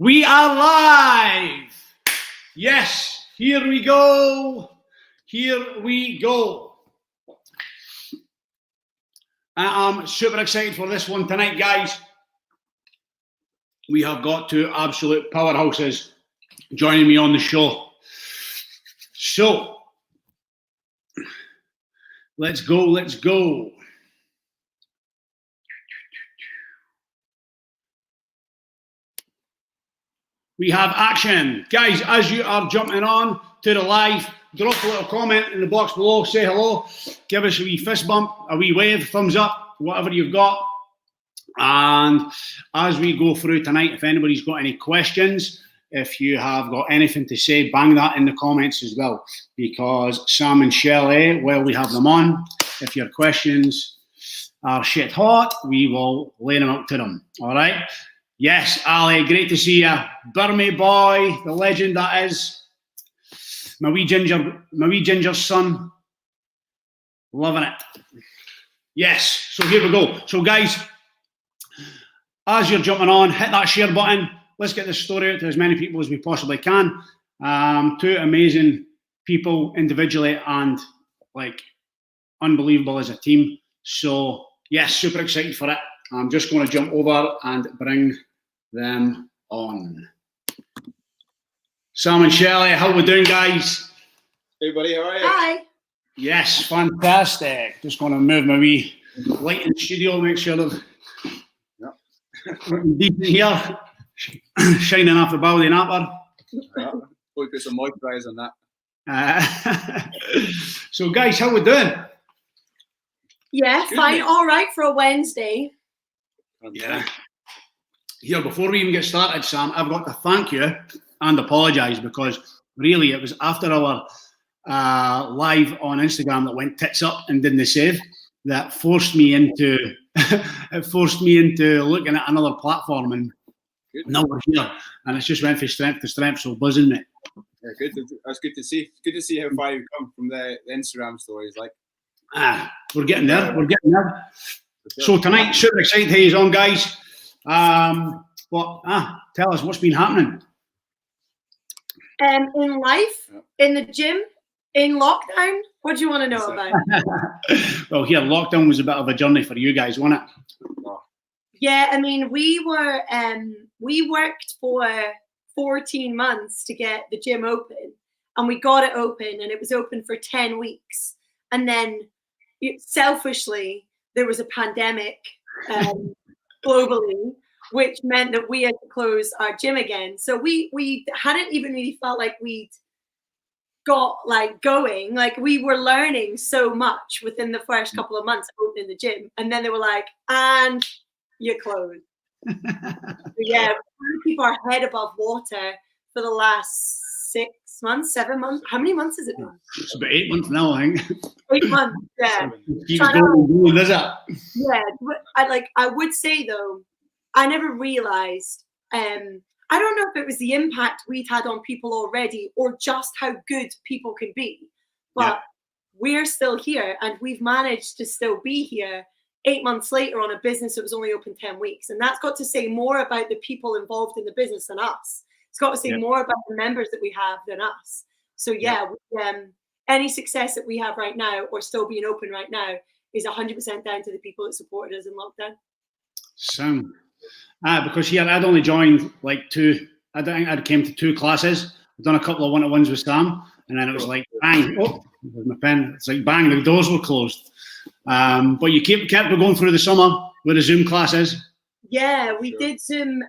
We are live. Yes, here we go. Here we go. I'm super excited for this one tonight, guys. We have got two absolute powerhouses joining me on the show. So, let's go, let's go. We have action. Guys, as you are jumping on to the live, drop a little comment in the box below, say hello, give us a wee fist bump, a wee wave, thumbs up, whatever you've got. And as we go through tonight, if anybody's got any questions, if you have got anything to say, bang that in the comments as well. Because Sam and Sheli, while we have them on, if your questions are shit hot, we will lay them out to them. All right? Yes, Ali, great to see you. Burmy boy, the legend that is. My wee ginger son. Loving it. Yes, so here we go. So guys, as you're jumping on, hit that share button. Let's get this story out to as many people as we possibly can. Two amazing people individually and like unbelievable as a team. So yes, super excited for it. I'm just going to jump over and bring them on. Sam and Sheli, how we doing, guys? Hey buddy, how are you? Hi. Yes, fantastic. Just going to move my wee light in the studio, make sure they're decent here. Shining off the bow of the napper. Yeah, we'll put some moisturizer on that. So guys, how we doing? Yeah, Good, fine, mate. all right for a Wednesday. Yeah. Here, before we even get started, Sam, I've got to thank you and apologise because really it was after our live on Instagram that went tits up and didn't save that forced me into looking at another platform, and Good. now we're here and it's just went from strength to strength, so buzzing me. Yeah, good. That's good to see. Good to see how far you've come from the Instagram stories. Like, We're getting there. We're getting there. for sure. So tonight, super excited to have you on, guys. Tell us what's been happening. In life, in the gym, in lockdown, what do you want to know about? Well, here, lockdown was a bit of a journey for you guys, wasn't it? Yeah, I mean, we worked for 14 months to get the gym open, and we got it open, and it was open for 10 weeks. And then, selfishly, there was a pandemic globally, which meant that we had to close our gym again. So we hadn't even really felt like we'd got like going. Like we were learning so much within the first couple of months of opening the gym. And then they were like, and you closed. So yeah, we're trying to keep our head above water for the last 7 months. How many months has it been? It's about 8 months now, I think. 8 months, yeah. Keeps going, does it? Yeah, I would say though, I never realized. I don't know if it was the impact we'd had on people already, or just how good people can be. But we're still here, and we've managed to still be here 8 months later on a business that was only open 10 weeks, and that's got to say more about the people involved in the business than us. It's got to say more about the members that we have than us. So any success that we have right now, or still being open right now, is 100% down to the people that supported us in lockdown. Sam, because here I'd only joined like two. I think I came to 2 classes. I've done a couple of one-to-ones with Sam, and then it was like bang. Oh, there's my pen. It's like bang. The doors were closed. But you kept going through the summer with the Zoom classes. Yeah, we did Zoom.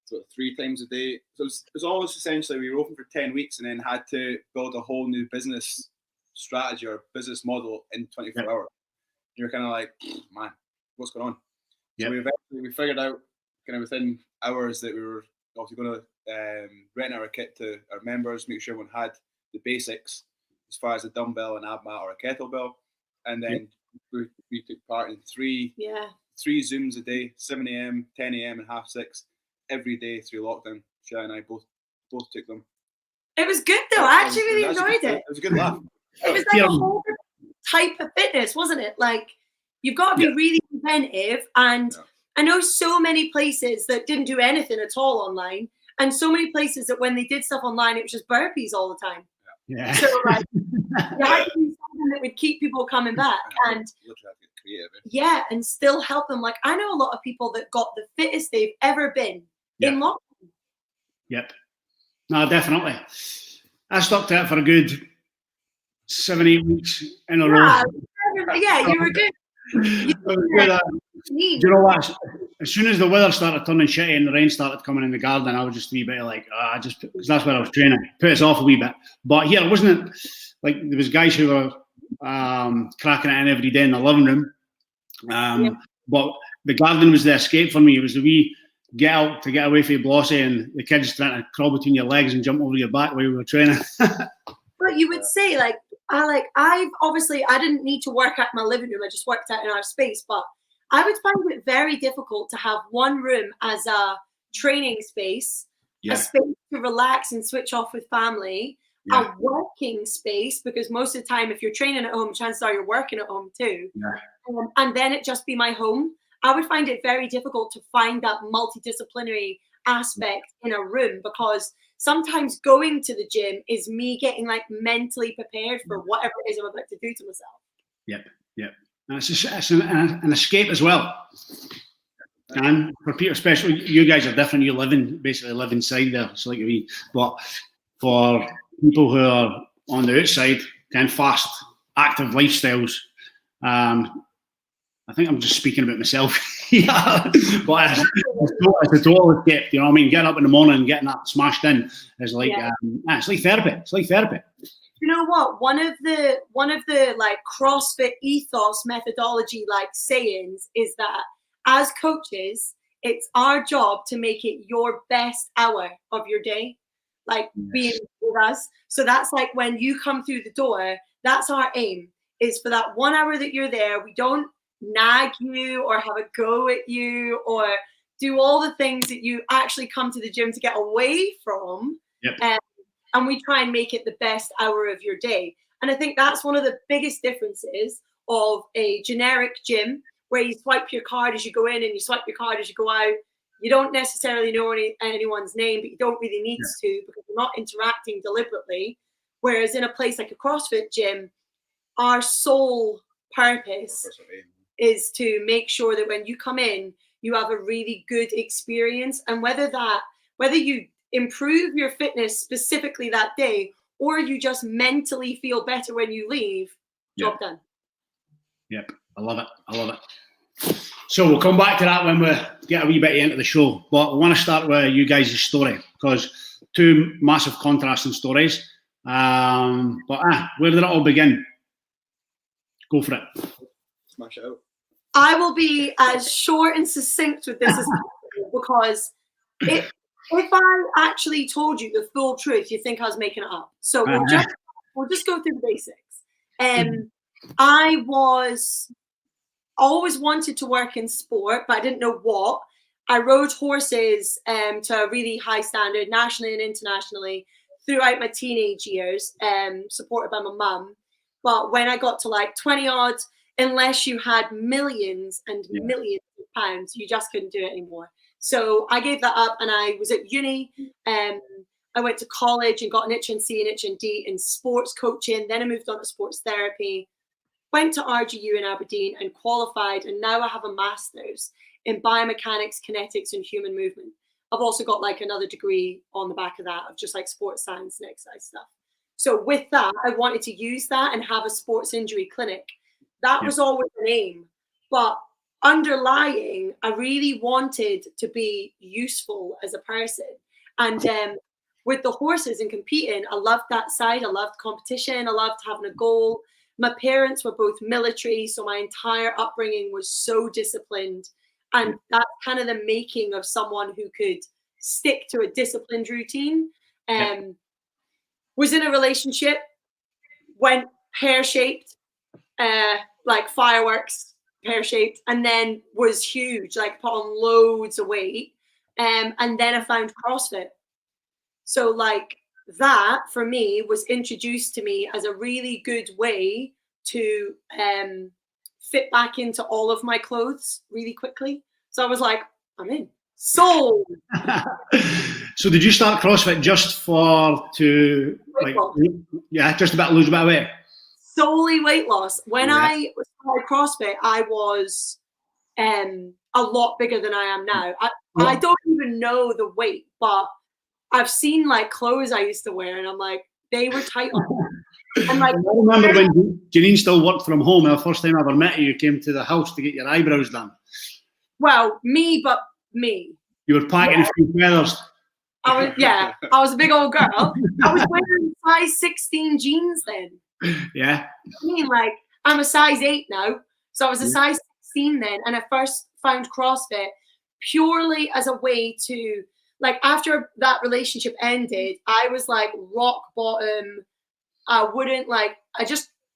So 3 times a day. So it was almost essentially we were open for 10 weeks and then had to build a whole new business strategy or business model in 24 hours. You're kind of like, man, what's going on? So we figured out kind of within hours that we were obviously going to rent our kit to our members, make sure everyone had the basics as far as a dumbbell, an ab mat, or a kettlebell, and then we took part in 3 Zooms a day, 7 a.m., 10 a.m., and 6:30 every day through lockdown. Shai and I both took them. It was good though. I actually really enjoyed it. It was a good laugh. It was like a whole type of fitness, wasn't it? Like you've got to be really inventive, and I know so many places that didn't do anything at all online, and so many places that when they did stuff online, it was just burpees all the time. Yeah. So like, you had to do something that would keep people coming back, and yeah, and still help them. Like, I know a lot of people that got the fittest they've ever been in lockdown. Yep. No, definitely. I stuck to it for a good 7-8 weeks in a row. Yeah, you were good. Do you know what? As soon as the weather started turning shitty and the rain started coming in the garden, I was just a wee bit like, because that's where I was training. Put us off a wee bit. But here, it wasn't like there was guys who were cracking it in every day in the living room. But the garden was the escape for me. It was the wee get out to get away from Blossy and the kids trying to crawl between your legs and jump over your back while we were training. But you would say, like, I didn't need to work out in my living room. I just worked out in our space. But I would find it very difficult to have one room as a training space, a space to relax and switch off with family, a working space, because most of the time, if you're training at home, chances are you're working at home too. And then it just be my home. I would find it very difficult to find that multidisciplinary aspect in a room, because sometimes going to the gym is me getting like mentally prepared for whatever it is I'm about to do to myself. Yep. And it's an escape as well. And for people, especially you guys are different. You basically live inside there. It's like but for people who are on the outside, kind of fast, active lifestyles, I think I'm just speaking about myself. But it's a total escape. You know what I mean? Getting up in the morning and getting that smashed in is like it's like therapy. It's like therapy. You know what? One of the like CrossFit ethos methodology like sayings is that as coaches, it's our job to make it your best hour of your day, like being with us. So that's like when you come through the door, that's our aim, is for that 1 hour that you're there. We don't nag you or have a go at you or do all the things that you actually come to the gym to get away from. And we try and make it the best hour of your day. And I think that's one of the biggest differences of a generic gym, where you swipe your card as you go in and you swipe your card as you go out. You don't necessarily know anyone's name, but you don't really need to, because you're not interacting deliberately. Whereas in a place like a CrossFit gym, our sole purpose is to make sure that when you come in, you have a really good experience. And whether you improve your fitness specifically that day, or you just mentally feel better when you leave, job done. Yep, I love it. So we'll come back to that when we get a wee bit into the show. But I want to start with you guys' story, because two massive contrasting stories. But where did it all begin? Go for it. Smash it out. I will be as short and succinct with this as possible, because if I actually told you the full truth, you think I was making it up. So we'll just go through the basics. I always wanted to work in sport, but I didn't know what. I rode horses to a really high standard, nationally and internationally, throughout my teenage years, supported by my mum. But when I got to like 20 odd, unless you had millions and millions of pounds, you just couldn't do it anymore. So I gave that up, and I was at uni. I went to college and got an HNC and HND in sports coaching. Then I moved on to sports therapy, went to RGU in Aberdeen and qualified. And now I have a master's in biomechanics, kinetics, and human movement. I've also got like another degree on the back of that of just like sports science and exercise stuff. So with that, I wanted to use that and have a sports injury clinic. That was always an aim. But underlying, I really wanted to be useful as a person. And with the horses and competing, I loved that side. I loved competition. I loved having a goal. My parents were both military, so my entire upbringing was so disciplined. And that's kind of the making of someone who could stick to a disciplined routine. Was in a relationship, went pear-shaped, like fireworks, pear-shaped, and then was huge, like put on loads of weight. And then I found CrossFit. So like that for me was introduced to me as a really good way to fit back into all of my clothes really quickly. So I was like, I'm in. Sold. So did you start CrossFit just just about lose a bit of weight? Solely weight loss. When I started CrossFit, I was a lot bigger than I am now. I don't even know the weight, but I've seen like clothes I used to wear, and I'm like, they were tight on me. And like, I remember when Janine still worked from home, and the first time I ever met you came to the house to get your eyebrows done. Well, me. You were packing a few feathers. I was a big old girl. I was wearing size 16 jeans then. Yeah. I mean, like, I'm a size 8 now. So I was a size 16 then. And I first found CrossFit purely as a way to, like, after that relationship ended, I was like rock bottom.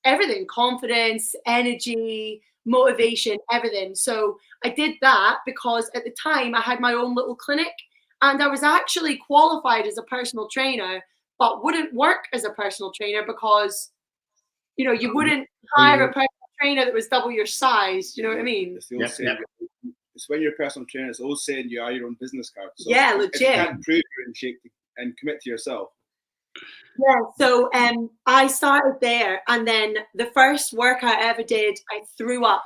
Everything, confidence, energy, motivation, everything. So I did that because at the time I had my own little clinic, and I was actually qualified as a personal trainer, but wouldn't work as a personal trainer because, you know, you wouldn't hire a personal trainer that was double your size. You know what I mean? It's the old saying. It's when you're a personal trainer, it's always saying you are your own business card. So yeah, legit. If you can't prove you're in shape and commit to yourself. Yeah, so I started there, and then the first workout I ever did, I threw up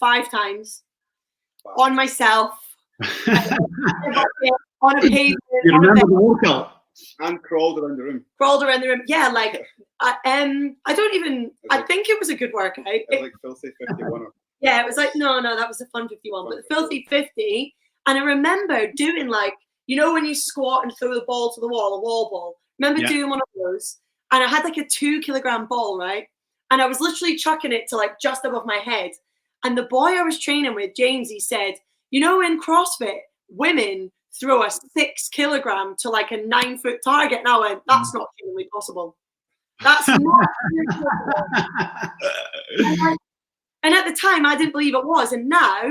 5 times on myself, on a pavement. You remember the workout? And crawled around the room. Yeah, like I think it was a good workout. It was like Filthy 51. Yeah, it was like no, that was a fun 51, but the Filthy 50. And I remember doing, like, you know, when you squat and throw the ball to the wall, a wall ball. Remember doing one of those, and I had like a 2-kilogram ball, right? And I was literally chucking it to like just above my head. And the boy I was training with, James, he said, you know, in CrossFit, women throw a 6-kilogram to like a 9-foot target. And I went, that's not humanly possible. That's not And at the time, I didn't believe it was. And now,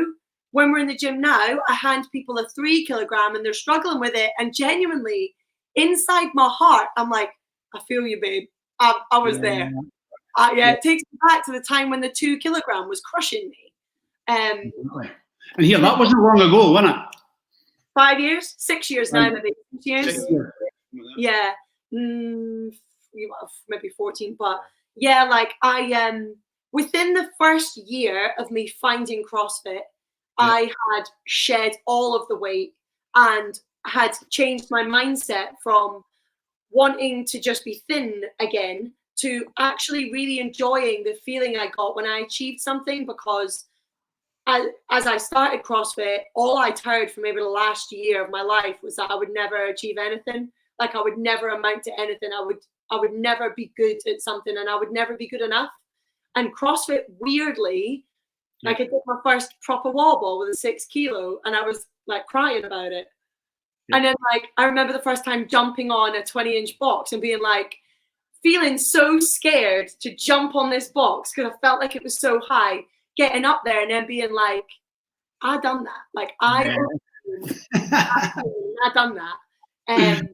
when we're in the gym now, I hand people a 3-kilogram and they're struggling with it. And genuinely, inside my heart, I'm like, I feel you, babe. I was there. It takes me back to the time when the 2-kilogram was crushing me. And here, that wasn't long ago, wasn't it? 5 years, 6 years now, maybe 6 years. Yeah, maybe 14. But yeah, like within the first year of me finding CrossFit, I had shed all of the weight and had changed my mindset from wanting to just be thin again to actually really enjoying the feeling I got when I achieved something, because as I started CrossFit, all I'd heard for maybe the last year of my life was that I would never achieve anything. Like, I would never amount to anything. I would never be good at something, and I would never be good enough. And CrossFit, weirdly, like, I did my first proper wall ball with a 6 kilo, and I was like crying about it. And then, like, I remember the first time jumping on a 20-inch box and being like, feeling so scared to jump on this box because I felt like it was so high, getting up there and then being like, I done that. Like, I done that. And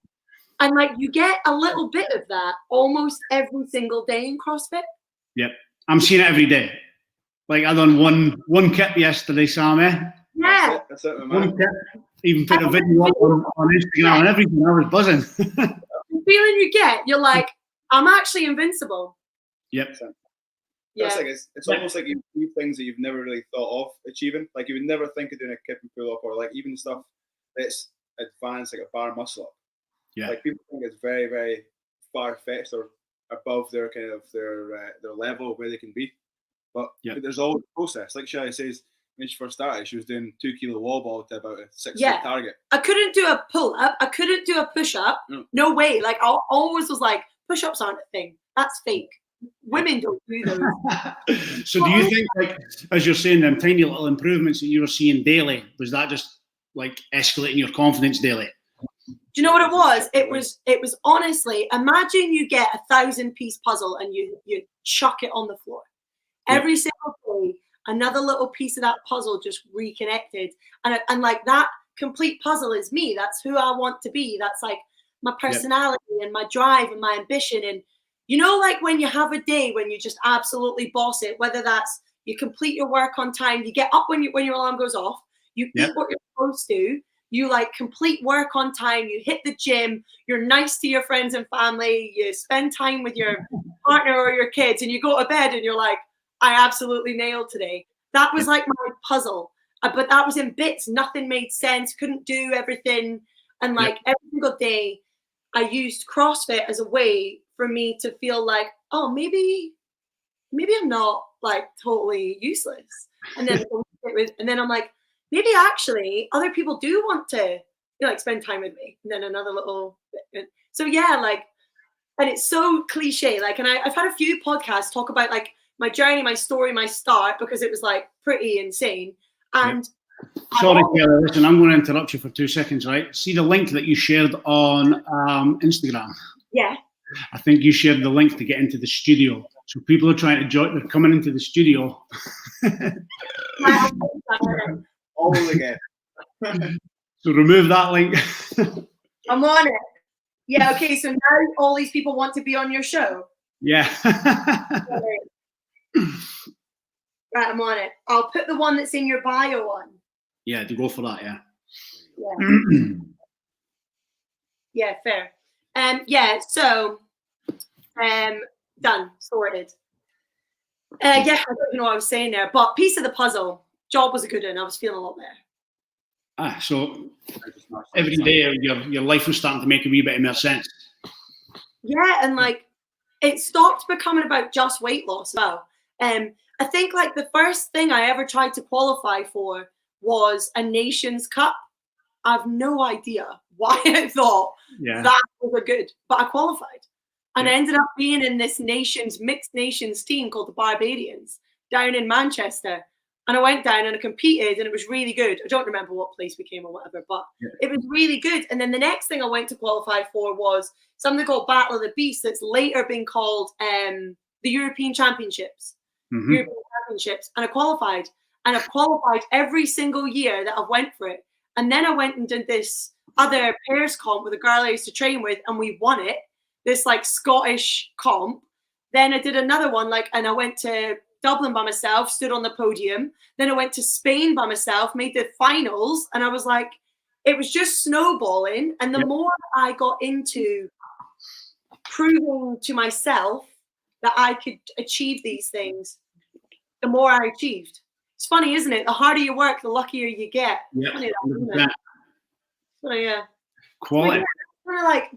like, you get a little bit of that almost every single day in CrossFit. Yep. I'm seeing it every day. Like, I done one kip yesterday, Sammy. Yeah. That's it, one kip. Even put a video up on Instagram and everything. I was buzzing. The feeling you get, you're like, I'm actually invincible. Yep. Yeah. It's almost like you do things that you've never really thought of achieving. Like, you would never think of doing a kip and pull up, or like even stuff that's advanced, like a bar muscle up. Yeah. Like, people think it's very, very far fetched or above their kind of their level where they can be. But there's always a process. Like Sheli says, when she first started, she was doing 2 kilo wall ball to about a 6-foot target. I couldn't do a pull up. I couldn't do a push up. No way. Like, I always was like, push ups aren't a thing. That's fake. Women don't do those. So do you think, like, as you're saying, them tiny little improvements that you were seeing daily, was that just like escalating your confidence daily? Do you know what it was? It was honestly, imagine you get a 1,000-piece puzzle and you chuck it on the floor. Every single day, another little piece of that puzzle just reconnected. And like, that complete puzzle is me. That's who I want to be. That's like my personality and my drive and my ambition. And, you know, like when you have a day when you just absolutely boss it, whether that's you complete your work on time, you get up when your alarm goes off, you eat what you're supposed to, you like complete work on time, you hit the gym, you're nice to your friends and family, you spend time with your partner or your kids, and you go to bed and you're like, I absolutely nailed today. That was like my puzzle. But that was in bits. Nothing made sense. Couldn't do everything. And like every single day, I used CrossFit as a way for me to feel like, oh, maybe I'm not like totally useless. And then I'm like, maybe actually other people do want to like spend time with me. And then another little bit. So yeah, like, and it's so cliche. Like, and I've had a few podcasts talk about like my journey, my story, my start, because it was like pretty insane. And sorry, Taylor, listen, I'm going to interrupt you for 2 seconds, right? See the link that you shared on Instagram? Yeah. I think you shared the link to get into the studio. So people are trying to join, they're coming into the studio. All again. So remove that link. I'm on it. Yeah, okay, so now all these people want to be on your show. Yeah. Right, I'm on it. I'll put the one that's in your bio on. Yeah, to go for that, yeah. Yeah. Yeah, fair. Yeah, so done, sorted. Yeah, I don't know what I was saying there, but piece of the puzzle. Job was a good one. I was feeling a lot better. So every day your life was starting to make a wee bit more sense. Yeah, and like it stopped becoming about just weight loss as well. I think like the first thing I ever tried to qualify for was a Nations Cup. I have no idea why I thought that was a good, but I qualified. And I ended up being in this mixed nations team called the Barbadians down in Manchester. And I went down and I competed and it was really good. I don't remember what place we came or whatever, but it was really good. And then the next thing I went to qualify for was something called Battle of the Beast that's later been called the European Championships. European Championships. And I qualified. And I've qualified every single year that I've went for it. And then I went and did this other pairs comp with a girl I used to train with and we won it. This like Scottish comp. Then I did another one and I went to Dublin by myself, stood on the podium. Then I went to Spain by myself, made the finals. And I was like, it was just snowballing. And the more I got into proving to myself that I could achieve these things, the more I achieved. It's funny, isn't it? The harder you work, the luckier you get. Yeah. So yeah. Quality.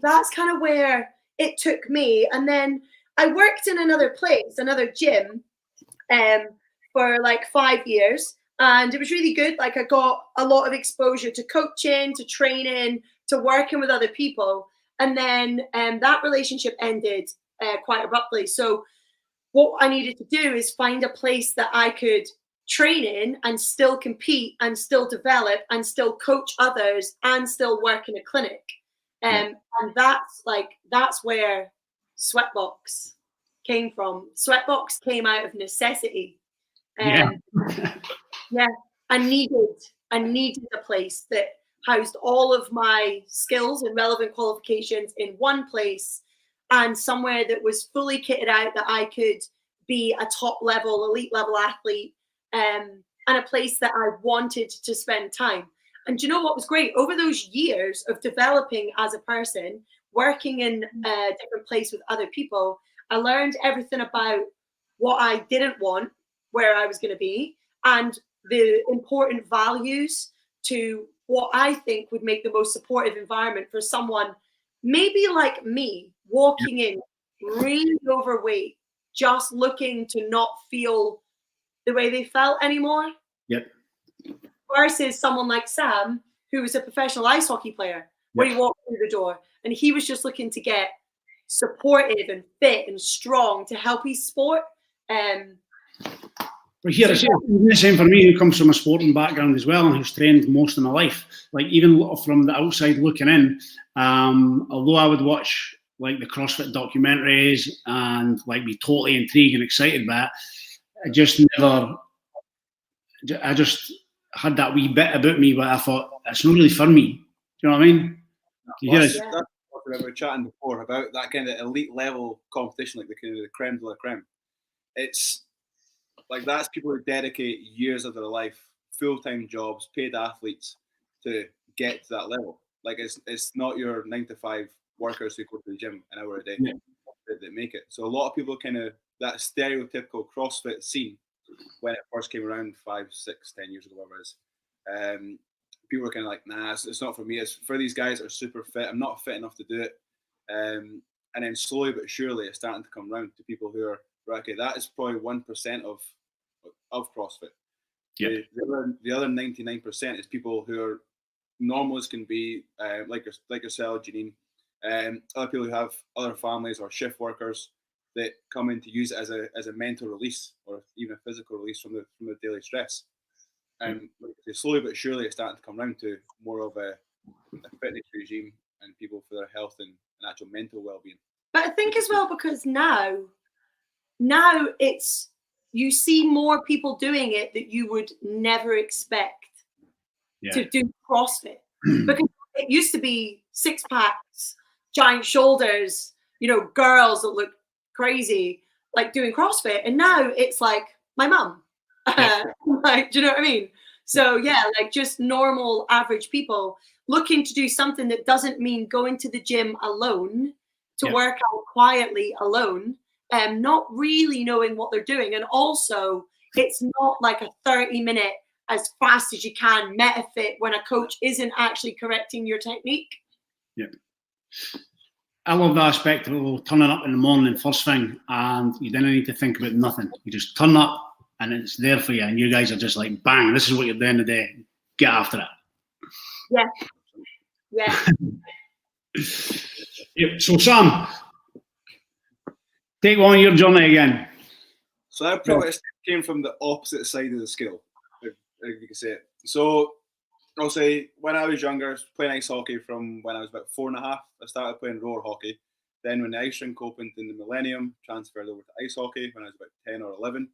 That's kind of where it took me. And then I worked in another place, another gym, for like 5 years. And it was really good. Like I got a lot of exposure to coaching, to training, to working with other people. And then that relationship ended quite abruptly. So what I needed to do is find a place that I could train in and still compete and still develop and still coach others and still work in a clinic. And that's where SweatBox came from. SweatBox came out of necessity. I needed a place that housed all of my skills and relevant qualifications in one place and somewhere that was fully kitted out that I could be a top level, elite level athlete, and a place that I wanted to spend time. And do you know what was great? Over those years of developing as a person, working in a different place with other people, I learned everything about what I didn't want, where I was going to be, and the important values to what I think would make the most supportive environment for someone maybe like me, walking in really overweight, just looking to not feel the way they felt anymore. Yep. Versus someone like Sam, who was a professional ice hockey player, where he walked through the door and he was just looking to get supportive and fit and strong to help his sport. But here, it's the same for me, who comes from a sporting background as well and who's trained most of my life. Like even from the outside looking in, although I would watch like the CrossFit documentaries and like be totally intrigued and excited by it, I just had that wee bit about me where I thought, it's not really for me. Do you know what I mean? That's what we were chatting before about that kind of elite level competition, like the kind of the creme de la creme. It's like that's people who dedicate years of their life, full-time jobs, paid athletes to get to that level. Like it's not your 9 to 5 workers who go to the gym an hour a day that make it. So a lot of people kind of, that stereotypical CrossFit scene when it first came around 5, 6, 10 years ago, whatever it is, people were kind of like, nah, it's not for me. It's for these guys that are super fit. I'm not fit enough to do it. And then slowly but surely it's starting to come around to people who are, right, okay, that is probably 1% of CrossFit. Yeah. The other 99% is people who are normal as can be, like yourself, Janine, other people who have other families or shift workers that come in to use it as a mental release or even a physical release from the daily stress. And slowly but surely it's starting to come around to more of a fitness regime and people for their health and actual mental well-being. But I think as well, because now it's, you see more people doing it that you would never expect to do CrossFit. Because it used to be 6-packs, giant shoulders, girls that look crazy, like doing CrossFit. And now it's like my mum. Like, do you know what I mean? So yeah, like just normal average people looking to do something that doesn't mean going to the gym alone to work out quietly alone, not really knowing what they're doing. And also it's not like a 30-minute as fast as you can MetaFit when a coach isn't actually correcting your technique. Yeah. I love the aspect of turning up in the morning first thing and you don't need to think about nothing. You just turn up and it's there for you and you guys are just like, bang, this is what you're doing today. Get after it. Yeah. Yeah. Yep. So Sam, take on your journey again. So I probably came from the opposite side of the scale, if you could say it. So I'll say when I was younger, playing ice hockey from when I was about 4.5, I started playing roller hockey. Then when the ice rink opened in the millennium, transferred over to ice hockey when I was about 10 or 11.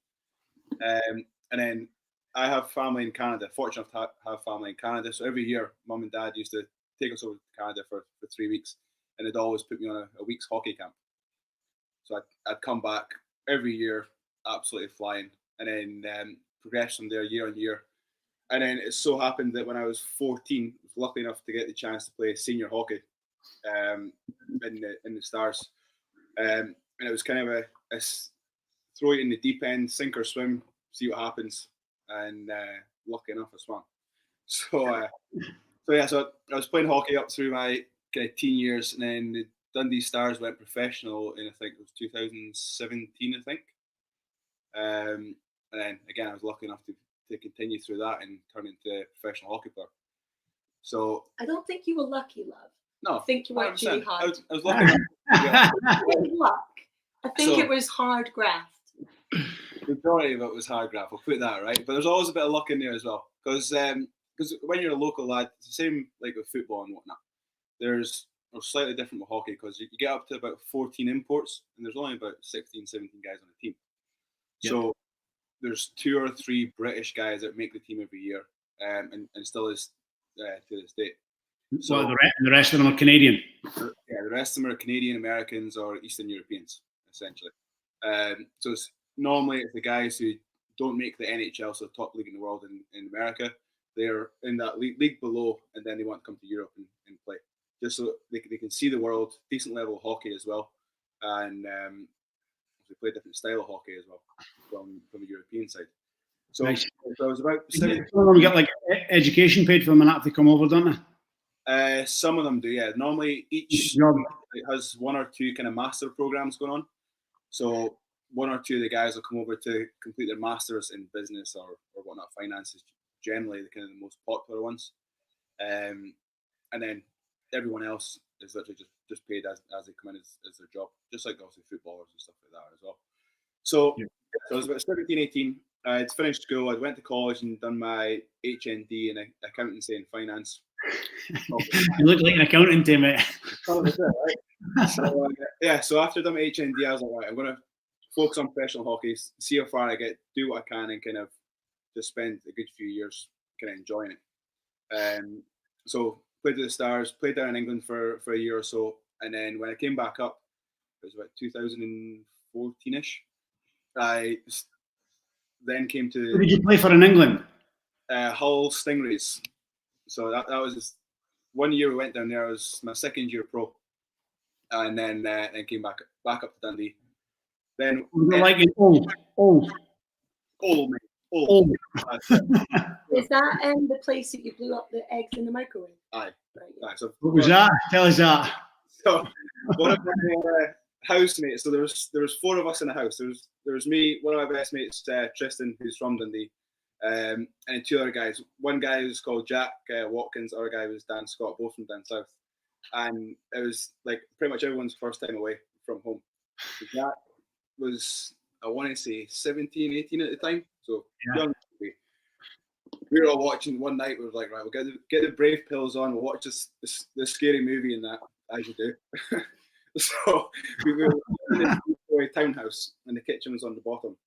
And then I have family in Canada, fortunate enough to have family in Canada. So every year, mum and dad used to take us over to Canada for 3 weeks. And they'd always put me on a week's hockey camp. So I'd come back every year, absolutely flying. And then progress from there year on year. And then it so happened that when I was 14, I was lucky enough to get the chance to play senior hockey in the Stars. And it was kind of a throw it in the deep end, sink or swim, see what happens. And lucky enough, I swam. So I was playing hockey up through my kind of teen years, and then the Dundee Stars went professional in, I think it was 2017, I think. And then again, I was lucky enough to continue through that and turn into a professional hockey player. So I don't think you were lucky, love. No, I think you worked really hard. I was lucky enough. Luck. I think it was hard graft. The majority of it was hard graft, I'll put that right. But there's always a bit of luck in there as well. Because when you're a local lad, it's the same like with football and whatnot. There's slightly different with hockey because you get up to about 14 imports and there's only about 16, 17 guys on the team. Yep. So there's 2 or 3 British guys that make the team every year and still is to this day. So the rest of them are Canadian? Yeah, the rest of them are Canadian, Americans or Eastern Europeans, essentially. So it's normally the guys who don't make the NHL, so the top league in the world in America, they're in that league below and then they want to come to Europe and play. Just so they can see the world, decent level of hockey as well. And they play a different style of hockey as well from the European side. So, nice. So I was about 17. Some of them get like education paid for them and have to come over, don't they? Some of them do, yeah. Normally each job has 1 or 2 kind of master programs going on. So 1 or 2 of the guys will come over to complete their masters in business or whatnot, finances, generally the kind of the most popular ones. And then everyone else is literally just paid as they come in as their job, just like obviously footballers and stuff like that as well. So, so I was about 17, 18. I'd finished school. I went to college and done my HND in accountancy and finance. You look like an accountant to me. Right? So after I done my HND, I was like, right, I'm going to focus on professional hockey, see how far I get, do what I can, and kind of just spend a good few years kind of enjoying it. So played with the Stars, played down in England for a year or so, and then when I came back up, it was about 2014-ish. I then came to. Who did you play for in England? Hull Stingrays. So that was just 1 year we went down there. It was my second year pro, and then came back up to Dundee. Then like old. Old, mate. Old. Is that the place that you blew up the eggs in the microwave? Aye. Right, yeah. Aye. So What was that? Tell us that. So one of my housemates. So there was 4 of us in the house. There was me, one of my best mates, Tristan, who's from Dundee, and 2 other guys. One guy was called Jack Watkins. The other guy was Dan Scott, both from down south. And it was like pretty much everyone's first time away from home. So Jack was, I want to say, 17, 18 at the time. So young. We were all watching one night. We were like, right, we'll get the brave pills on. We'll watch this scary movie and that, as you do. So we were in a townhouse and the kitchen was on the bottom.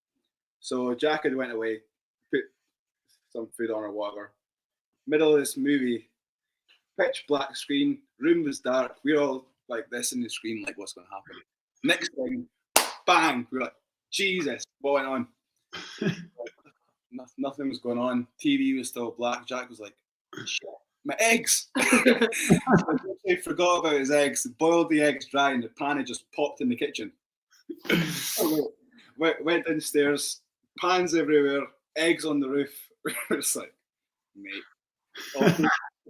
So Jack had went away, put some food on or whatever. Middle of this movie, pitch black screen, room was dark. We were all like this in the screen, like, what's going to happen? Next thing, bang! We were like, Jesus, what went on? Nothing was going on. TV was still black. Jack was like, shit, my eggs. He forgot about his eggs, boiled the eggs dry, and the pan had just popped in the kitchen. Went downstairs, pans everywhere, eggs on the roof. It's like, mate.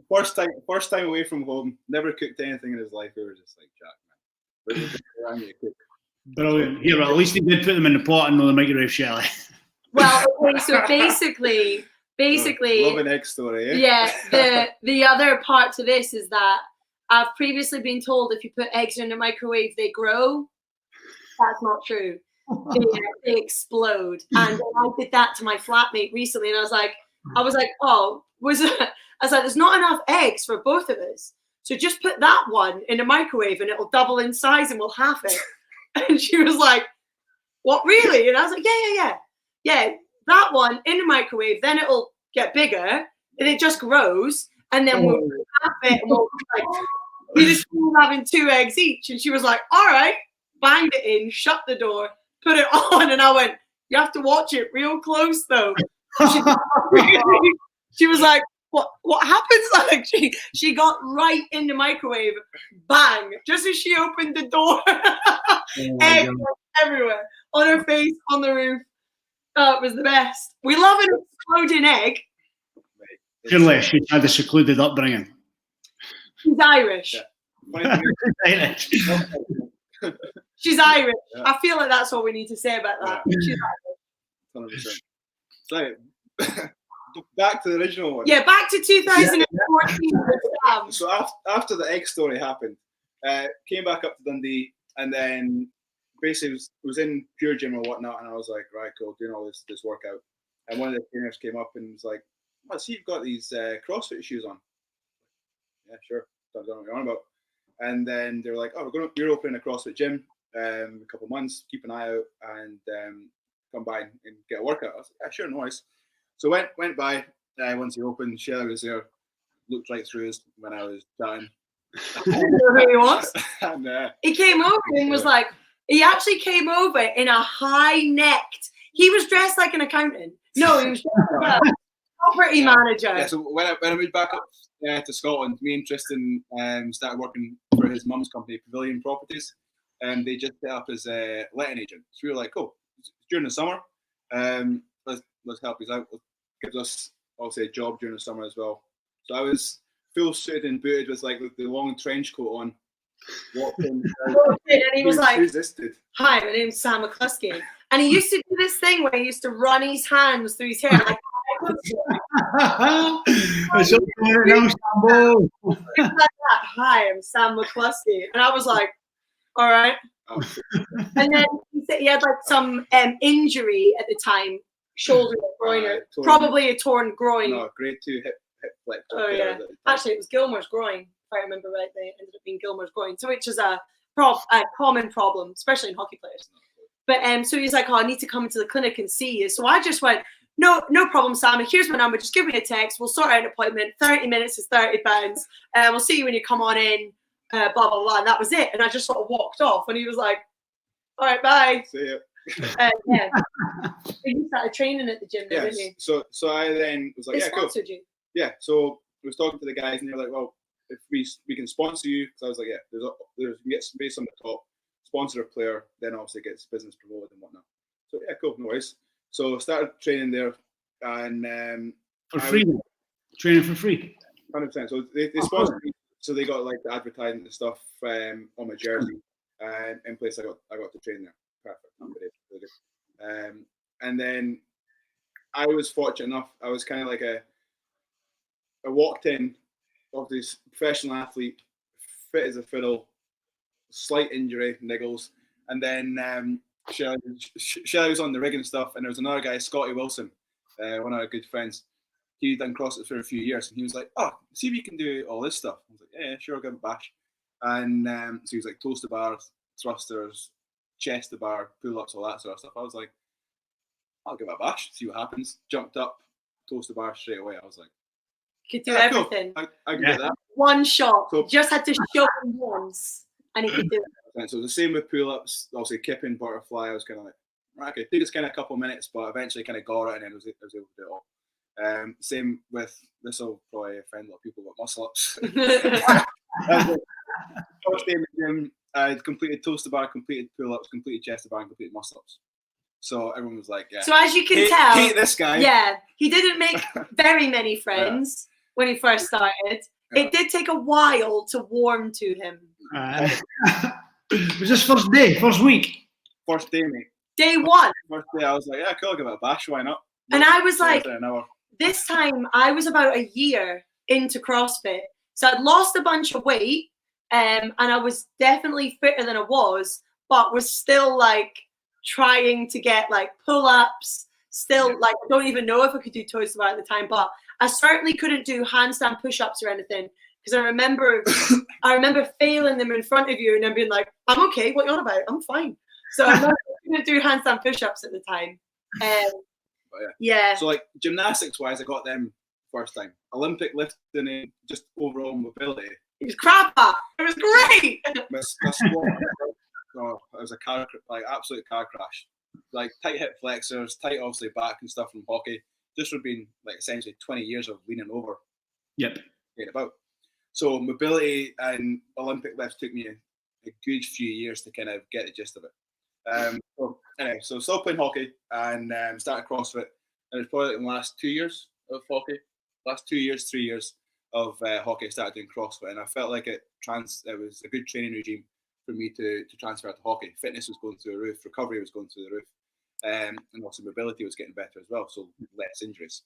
First time away from home, never cooked anything in his life. We were just like, Jack, man, I need to cook. Brilliant. Yeah, well, at least he did put them in the pot and not the microwave, Shelley. Well, okay, so basically, love an egg story. Eh? Yeah. The other part to this is that I've previously been told if you put eggs in the microwave, they grow. That's not true. They explode. And I did that to my flatmate recently, and I was like, oh, there's not enough eggs for both of us. So just put that one in the microwave and it'll double in size and we'll half it. And she was like, what, really? And I was like, yeah, that one in the microwave, then it'll get bigger and it just grows. And then we'll half it and we'll we just having 2 eggs each. And she was like, all right, banged it in, shut the door, put it on. And I went, you have to watch it real close though. She was like, what happens? Like she got right in the microwave, bang, just as she opened the door. Eggs everywhere, on her face, on the roof. Oh, it was the best. We love an exploding egg. Surely she had a secluded upbringing. She's Irish. Yeah. She's Irish. Yeah. I feel like that's all we need to say about that. Yeah. She's Irish. 100%. So, back to the original one. Yeah, back to 2014. So after the egg story happened, came back up to Dundee, and then basically was in Pure Gym or whatnot, and I was like, right, cool, doing all this workout. And one of the trainers came up and was like, I see you've got these CrossFit shoes on. Yeah, sure. Don't know what you're on about. And then they were like, oh, you're opening a CrossFit gym a couple of months, keep an eye out and come by and get a workout. I was like, yeah, sure, no worries. So went by, once he opened, Shelley was there, looked right through us when I was chatting. I didn't know who he was. And, he came over and was like, he actually came over in a high-necked, he was dressed like an accountant. No, he was dressed like a property manager. Yeah, so when I moved back up to Scotland, me and Tristan started working for his mum's company, Pavilion Properties, and they just set up as a letting agent. So we were like, cool, it's during the summer, let's help us out. Gives us obviously a job during the summer as well. So I was full suited and booted with like the long trench coat on. Walked in, and he was like, who's this dude? Hi, my name's Sam McCluskey. And he used to do this thing where he used to run his hands through his hair. Like, hi, I'm Sam McCluskey. And I was like, all right. Oh. And then he said he had like some injury at the time, shoulder or groin, probably a torn groin. No, grade 2 hip flexor. Oh yeah, actually it was Gilmore's groin, if I remember rightly. It ended up being Gilmore's groin, so which is a common problem, especially in hockey players. But so he's like, oh, I need to come into the clinic and see you. So I just went, no problem, Sam. Here's my number. Just give me a text. We'll sort out an appointment. 30 minutes is £30. We'll see you when you come on in. Blah blah blah. And that was it. And I just sort of walked off. And he was like, all right, bye. See you. Yeah. You started training at the gym, didn't you? So I then was like, They yeah, cool. sponsored you. Yeah. So I was talking to the guys, and they were like, well, if we can sponsor you, because I was like, yeah, there's you can get space on the top, sponsor a player, then obviously gets business promoted and whatnot. So yeah, cool, no worries. So I started training there, and for free. Training for free. 100%. So they sponsored me, so they got like the advertising and stuff on my jersey, and in place I got to train there. Perfect. And then I was fortunate enough. I was kind of like I walked in of this professional athlete, fit as a fiddle, slight injury, niggles, and then Shelley was on the rig and stuff, and there was another guy, Scotty Wilson, one of our good friends. He'd done CrossFit for a few years, and he was like, "Oh, see if you can do all this stuff." I was like, "Yeah, sure, I'll give it a bash." And so he was like, toes to bar, thrusters, chest to bar, pull-ups, all that sort of stuff. I was like, "I'll give it a bash, see what happens." Jumped up, toes to bar straight away. I was like, Could do everything. Cool. I can get that. One shot. So, just had to show him once, and he could do it. So the same with pull-ups, obviously kipping, butterfly. I was kind of like, right, okay, took us kind of a couple minutes, but eventually kind of got it, and then I was able to do it all. Same with, this will probably offend a lot of people, but muscle-ups. First day in the gym, I completed toes to bar, completed pull-ups, completed chest to bar, and completed muscle-ups. So everyone was like, yeah. So as you can tell, hate this guy. Yeah, he didn't make very many friends when he first started. It did take a while to warm to him. Was this first day, first week? First day, mate. Day one. First day, I was like, yeah, cool, I'll give it a bash, why not? And I was like, an hour. this time I was about a year into CrossFit. So I'd lost a bunch of weight, and I was definitely fitter than I was, but was still like trying to get like pull-ups, still like, I don't even know if I could do toes to bar at the time, but I certainly couldn't do handstand push-ups or anything, because I remember failing them in front of you and then being like, I'm okay, what are you on about? I'm fine. So I couldn't do handstand push-ups at the time. Yeah. So like gymnastics wise, I got them first time. Olympic lifting and just overall mobility. It was crap. It was great. My squat, it was a car, like absolute car crash. Like tight hip flexors, tight obviously back and stuff from hockey. Just for being like essentially 20 years of leaning over. Yep. About. So mobility and Olympic lifts took me a good few years to kind of get the gist of it. So still playing hockey and started CrossFit. And it's probably like the last 2 years of hockey. Last 2 years, 3 years of hockey, I started doing CrossFit, and I felt like it was a good training regime for me to transfer to hockey. Fitness was going through the roof, recovery was going through the roof, and also mobility was getting better as well, so less injuries.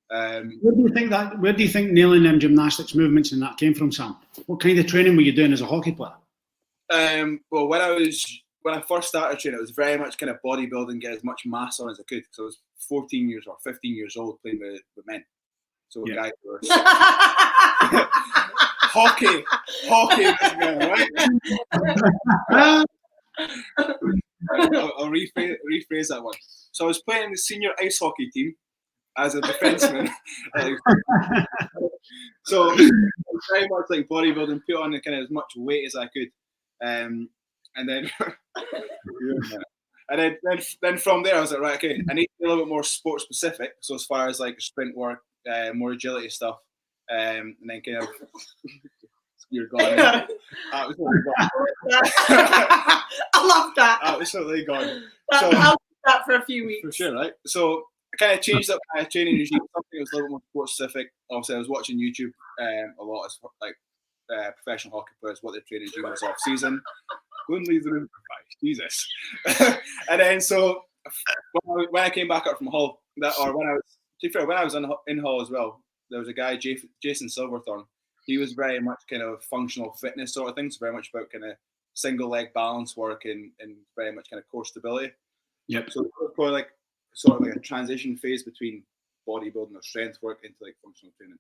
Where do you think nailing them gymnastics movements and that came from, Sam? What kind of training were you doing as a hockey player? Well, when I first started training, it was very much kind of bodybuilding, get as much mass on as I could. So I was 14 years or 15 years old playing with men. So guys were hockey, right? I'll rephrase that one. So I was playing in the senior ice hockey team as a defenseman. So very much like bodybuilding, put on kind of as much weight as I could, and then then from there I was like, right, okay, I need to be a little bit more sport specific. So as far as like sprint work, more agility stuff, and then kind of you're gone. Absolutely gone. I love that. Absolutely gone. So, I'll do that for a few weeks. For sure, right? So I kind of changed up my training regime. Something that was a little bit more sport specific. Obviously, I was watching YouTube a lot as like professional hockey players, what their training regime was off season. Couldn't leave the room for 5. Jesus. And then so when I came back up from Hull, when I was in Hull as well, there was a guy, Jason Silverthorne. He was very much kind of functional fitness sort of things, very much about kind of single leg balance work and very much kind of core stability. Yep. So it was probably like sort of like a transition phase between bodybuilding or strength work into like functional training.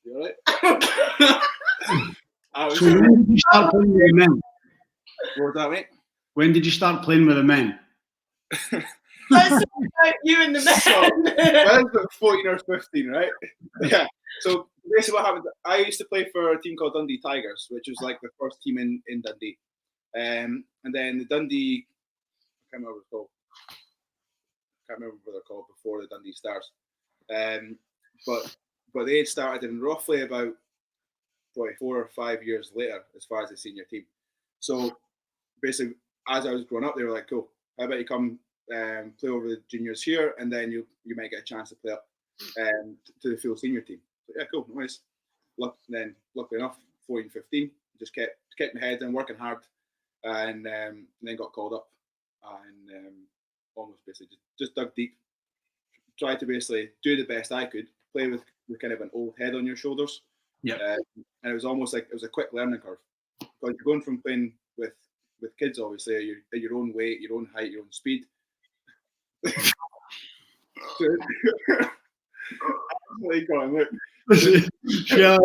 You alright? So when did you start playing with the men? What was that, mate? When did you start playing with the men? Let's talk about you and the men. So, when I was about 14 or 15, right? Yeah. So basically what happened, I used to play for a team called Dundee Tigers, which was like the first team in Dundee. And then the Dundee, I can't remember what they're called before the Dundee Stars. But they had started in roughly about probably 4 or 5 years later as far as the senior team. So basically, as I was growing up, they were like, cool, how about you come play over the juniors here, and then you might get a chance to play up to the full senior team. So yeah, cool, nice. Luckily enough, 14, 15, just kept my head in, working hard, and then got called up, and almost basically just dug deep, tried to basically do the best I could, play with kind of an old head on your shoulders. Yeah. And it was almost like it was a quick learning curve, because you're going from playing with kids, obviously, at your own weight, your own height, your own speed. Look. Yeah.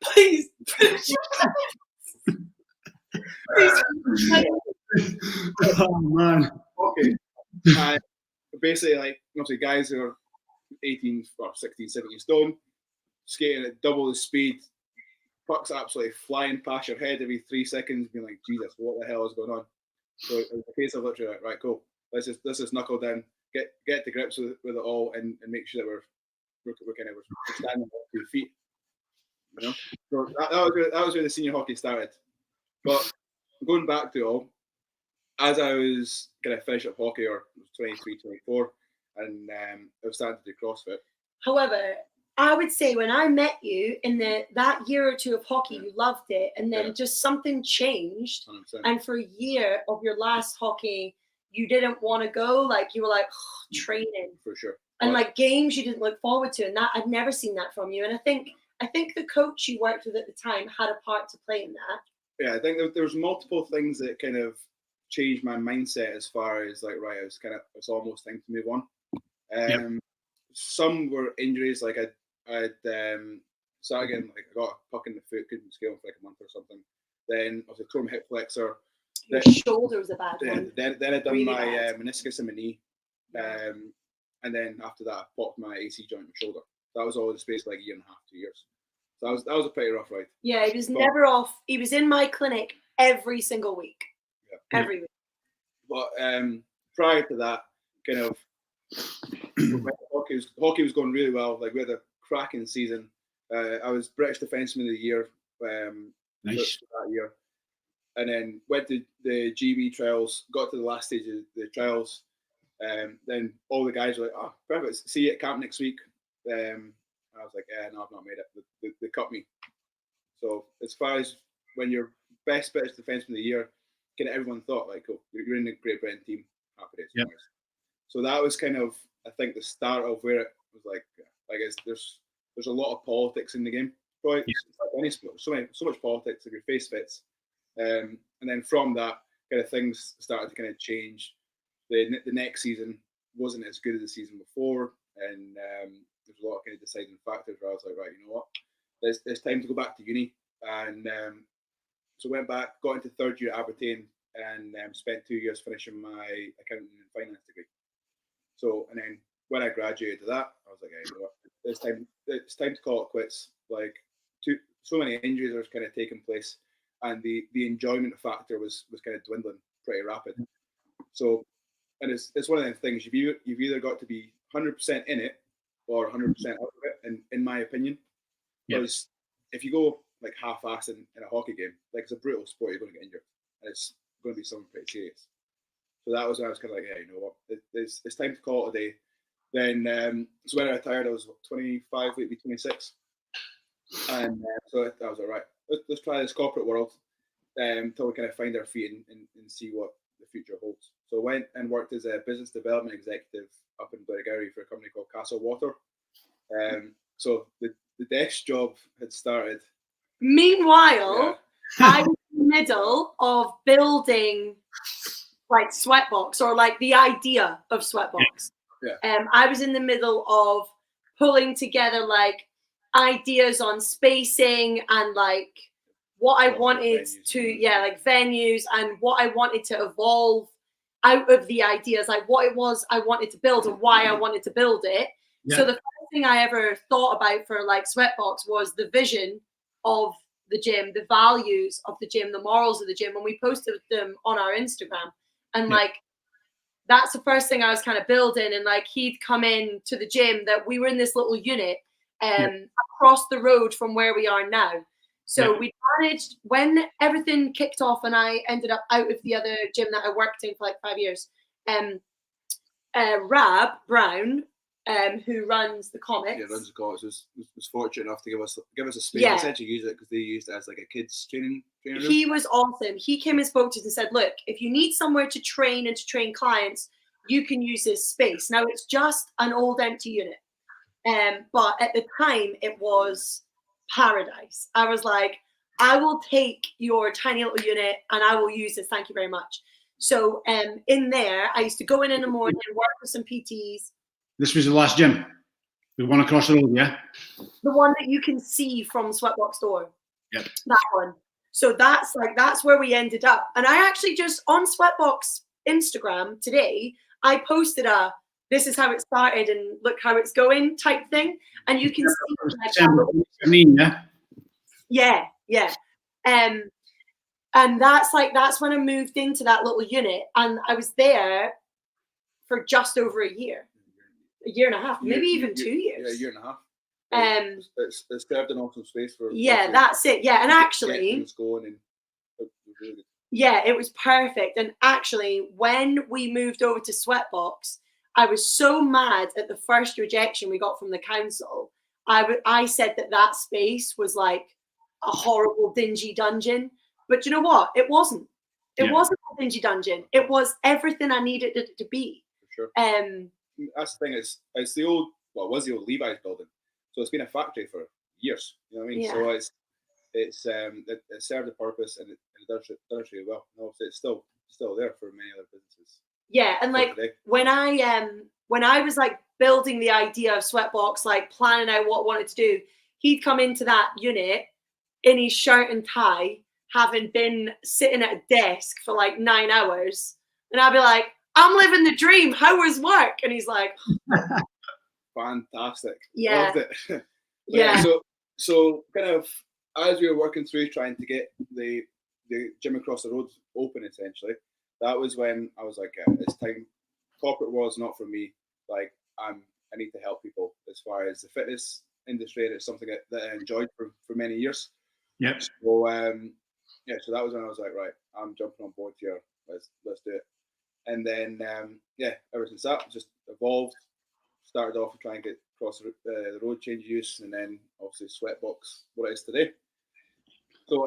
Please. Oh man. Okay. Basically, like, obviously, guys who are 18 or 16, 17 stone, skating at double the speed, pucks absolutely flying past your head every 3 seconds, being like, Jesus, what the hell is going on? So it was a case of literally like, right, cool, let's just knuckle down, get to grips with it all, and make sure that we're kind of standing on 2 feet. You know, so that was where the senior hockey started. But going back to it all, as I was kind of finished up hockey, or 23, 24, and I was starting to do CrossFit. However, I would say when I met you in that year or two of hockey, you loved it, and then just something changed. 100%. And for a year of your last hockey, you didn't want to go. Like, you were like, training. For sure. And like games you didn't look forward to, and that I'd never seen that from you. And I think the coach you worked with at the time had a part to play in that. Yeah, I think there was multiple things that kind of changed my mindset, as far as like, right, it's almost time to move on. Some were injuries, like I'd started getting, like, I got a puck in the foot, couldn't scale for like a month or something. Then I was a torn hip flexor. Your shoulder was a bad one. Then I'd done Really my bad. meniscus in my knee, and then after that I popped my AC joint in my shoulder. That was all in the space of like a year and a half, 2 years. So that was a pretty rough ride. Yeah, he was never off. He was in my clinic every single week. Yeah. Every week. But prior to that, kind of, hockey was going really well. Like, we had a cracking season. I was British Defenseman of the Year Nice. that year, and then went to the GB trials. Got to the last stage of the trials. Then all the guys were like, "Oh, perfect. See you at camp next week." I was like, "No, I've not made it. They cut me." So as far as when you're best British Defenseman of the Year, kind of everyone thought, like, cool, you're in the Great Britain team. Happy days. Yep. So that was kind of, I think, the start of where it was like there's a lot of politics in the game. Probably like any sport, so much politics if your face fits. And then from that, kind of things started to kind of change. The next season wasn't as good as the season before, and there's a lot of kind of deciding factors where I was like, right, you know what, there's time to go back to uni, and so went back, got into third year at Aberdeen, and spent 2 years finishing my accounting and finance degree. So, and then when I graduated to that, I was like, hey, you know what, it's time to call it quits. Like, so many injuries are kind of taking place, and the enjoyment factor was kind of dwindling pretty rapid. So, and it's one of those things, you've either got to be 100% in it or 100% out of it, in my opinion. Because if you go like half-assed in a hockey game, like, it's a brutal sport, you're going to get injured, and it's going to be something pretty serious. So that was when I was kind of like, yeah, you know what, it's time to call it a day. Then, so when I retired, I was 25, maybe 26. And so I was like, right, let's try this corporate world until we kind of find our feet and see what the future holds. So I went and worked as a business development executive up in Blairgowrie for a company called Castle Water. So the desk job had started. Meanwhile, I was in the middle of building like SweatBox, or like the idea of SweatBox. I was in the middle of pulling together like ideas on spacing and like what I wanted to, like venues, and what I wanted to evolve out of the ideas, like what it was I wanted to build and why I wanted to build it. So the first thing I ever thought about for like SweatBox was the vision of the gym, the values of the gym, the morals of the gym, and we posted them on our Instagram. And like that's the first thing I was kind of building. And like he'd come in to the gym that we were in this little unit across the road from where we are now. So we managed, when everything kicked off and I ended up out of the other gym that I worked in for like 5 years, Rab Brown, who runs the Comics. Yeah, runs the Comics, was fortunate enough to give us a space. Yeah. Essentially use it because they used it as like a kids training room. He was awesome. He came and spoke to us and said, look, if you need somewhere to train and to train clients, you can use this space. Now it's just an old empty unit. But at the time it was paradise. I was like, I will take your tiny little unit and I will use this. Thank you very much. So in there, I used to go in the morning, work with some PTs. This was the last gym. The one across the road, yeah? The one that you can see from SweatBox door. Yep. That one. So that's where we ended up. And I actually just, on SweatBox Instagram today, I posted this is how it started and look how it's going type thing. And you can see yeah. And that's when I moved into that little unit, and I was there for just over a year and a half, maybe even 2 years. Yeah, a year and a half. It's served an awesome space for. Yeah, that's it. Yeah, and actually, things going and it was really good. Yeah, it was perfect. And actually, when we moved over to SweatBox, I was so mad at the first rejection we got from the council. I said that space was like a horrible, dingy dungeon. But you know what? It wasn't. It wasn't a dingy dungeon. It was everything I needed it to be. For sure. That's the thing. It's the old. Well, it was the old Levi's building. So it's been a factory for years. You know what I mean? Yeah. So it served a purpose and it does really well. And obviously, it's still there for many other businesses. Yeah, and like when I was like building the idea of SweatBox, like planning out what I wanted to do, he'd come into that unit in his shirt and tie, having been sitting at a desk for like 9 hours, and I'd be like, "I'm living the dream. How was work?" And he's like, "Fantastic. Yeah, loved it." Yeah. So kind of as we were working through trying to get the gym across the road open, essentially. That was when I was like, it's time. Corporate world's not for me. Like, I need to help people as far as the fitness industry. And it's something that I enjoyed for many years. Yep. So, so that was when I was like, right, I'm jumping on board here. Let's do it. And then, ever since that, just evolved. Started off with trying to get across the road, change use, and then obviously SweatBox, what it is today. So,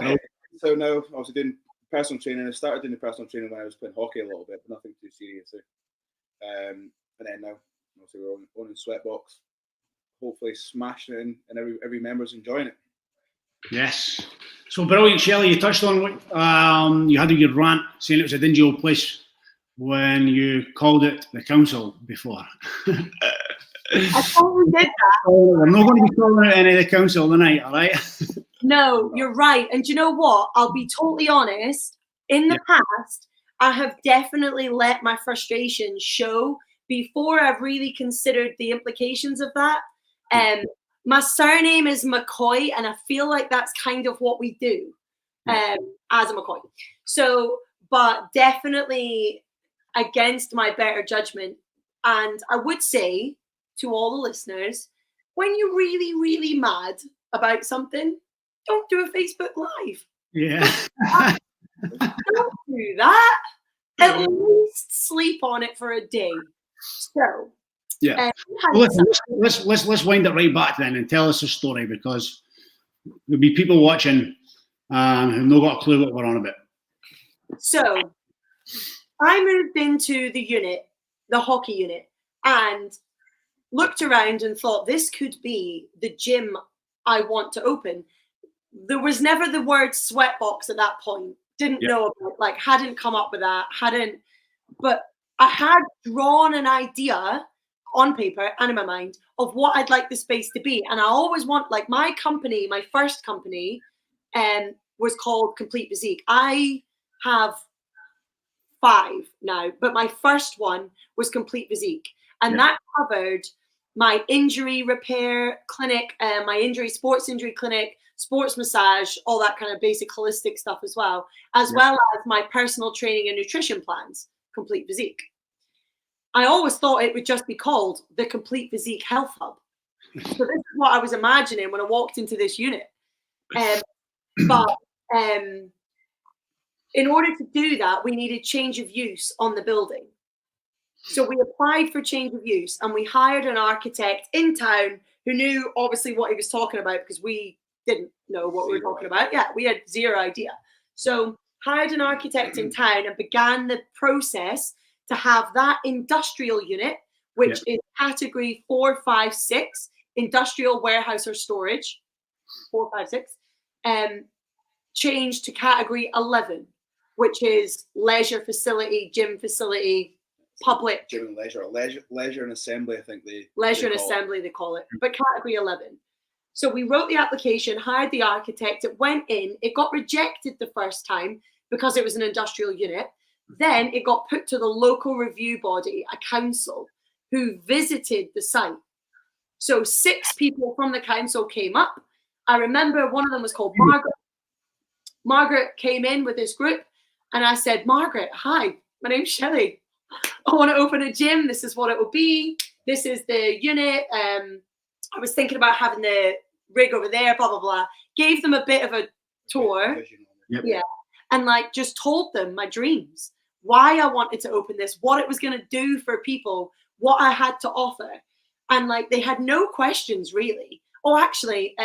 so now, obviously doing personal training. I started doing the personal training when I was playing hockey a little bit, but nothing too serious. And then now, obviously, we're owning SweatBox. Hopefully, smashing it in, and every member's enjoying it. Yes. So brilliant, Shelley. You touched on what you had your rant saying it was a dingy old place when you called it the council before. I totally did that. We're not going to be calling it any of the council tonight, all right? No, you're right. And do you know what? I'll be totally honest. In the past, I have definitely let my frustration show before I've really considered the implications of that. My surname is McCoy, and I feel like that's kind of what we do as a McCoy. So, but definitely against my better judgment. And I would say to all the listeners, when you're really, really mad about something, don't do a Facebook Live. Yeah. Don't do that. At least sleep on it for a day. So, yeah. Well, let's wind it right back then and tell us a story, because there'll be people watching who've not got a clue what we're on about. So, I moved into the unit, the hockey unit, and looked around and thought this could be the gym I want to open. There was never the word SweatBox at that point. Didn't know about, like, hadn't come up with that, but I had drawn an idea on paper and in my mind of what I'd like the space to be. And I always want, like, my company, my first company was called Complete Physique. I have 5 now, but my first one was Complete Physique. And that covered my injury repair clinic, my sports injury clinic, sports massage, all that kind of basic holistic stuff as well as my personal training and nutrition plans, Complete Physique. I always thought it would just be called the Complete Physique Health Hub. So this is what I was imagining when I walked into this unit. But in order to do that, we needed change of use on the building. So we applied for change of use, and we hired an architect in town who knew obviously what he was talking about, because we didn't know what we were talking about. Yeah, we had zero idea. So hired an architect in town and began the process to have that industrial unit, which is category 4, 5, 6, industrial warehouse or storage, 4, 5, 6, changed to category 11, which is leisure facility, gym facility, public. Gym and leisure and assembly, I think they call it, but category 11. So we wrote the application, hired the architect, it went in, it got rejected the first time because it was an industrial unit. Then it got put to the local review body, a council, who visited the site. So 6 people from the council came up. I remember one of them was called Margaret. Margaret came in with this group, and I said, Margaret, hi, my name's Sheli. I want to open a gym. This is what it will be. This is the unit. I was thinking about having the rig over there, blah, blah, blah. Gave them a bit of a tour. Yep. Yeah. And like just told them my dreams, why I wanted to open this, what it was going to do for people, what I had to offer. And like they had no questions really. Oh, actually,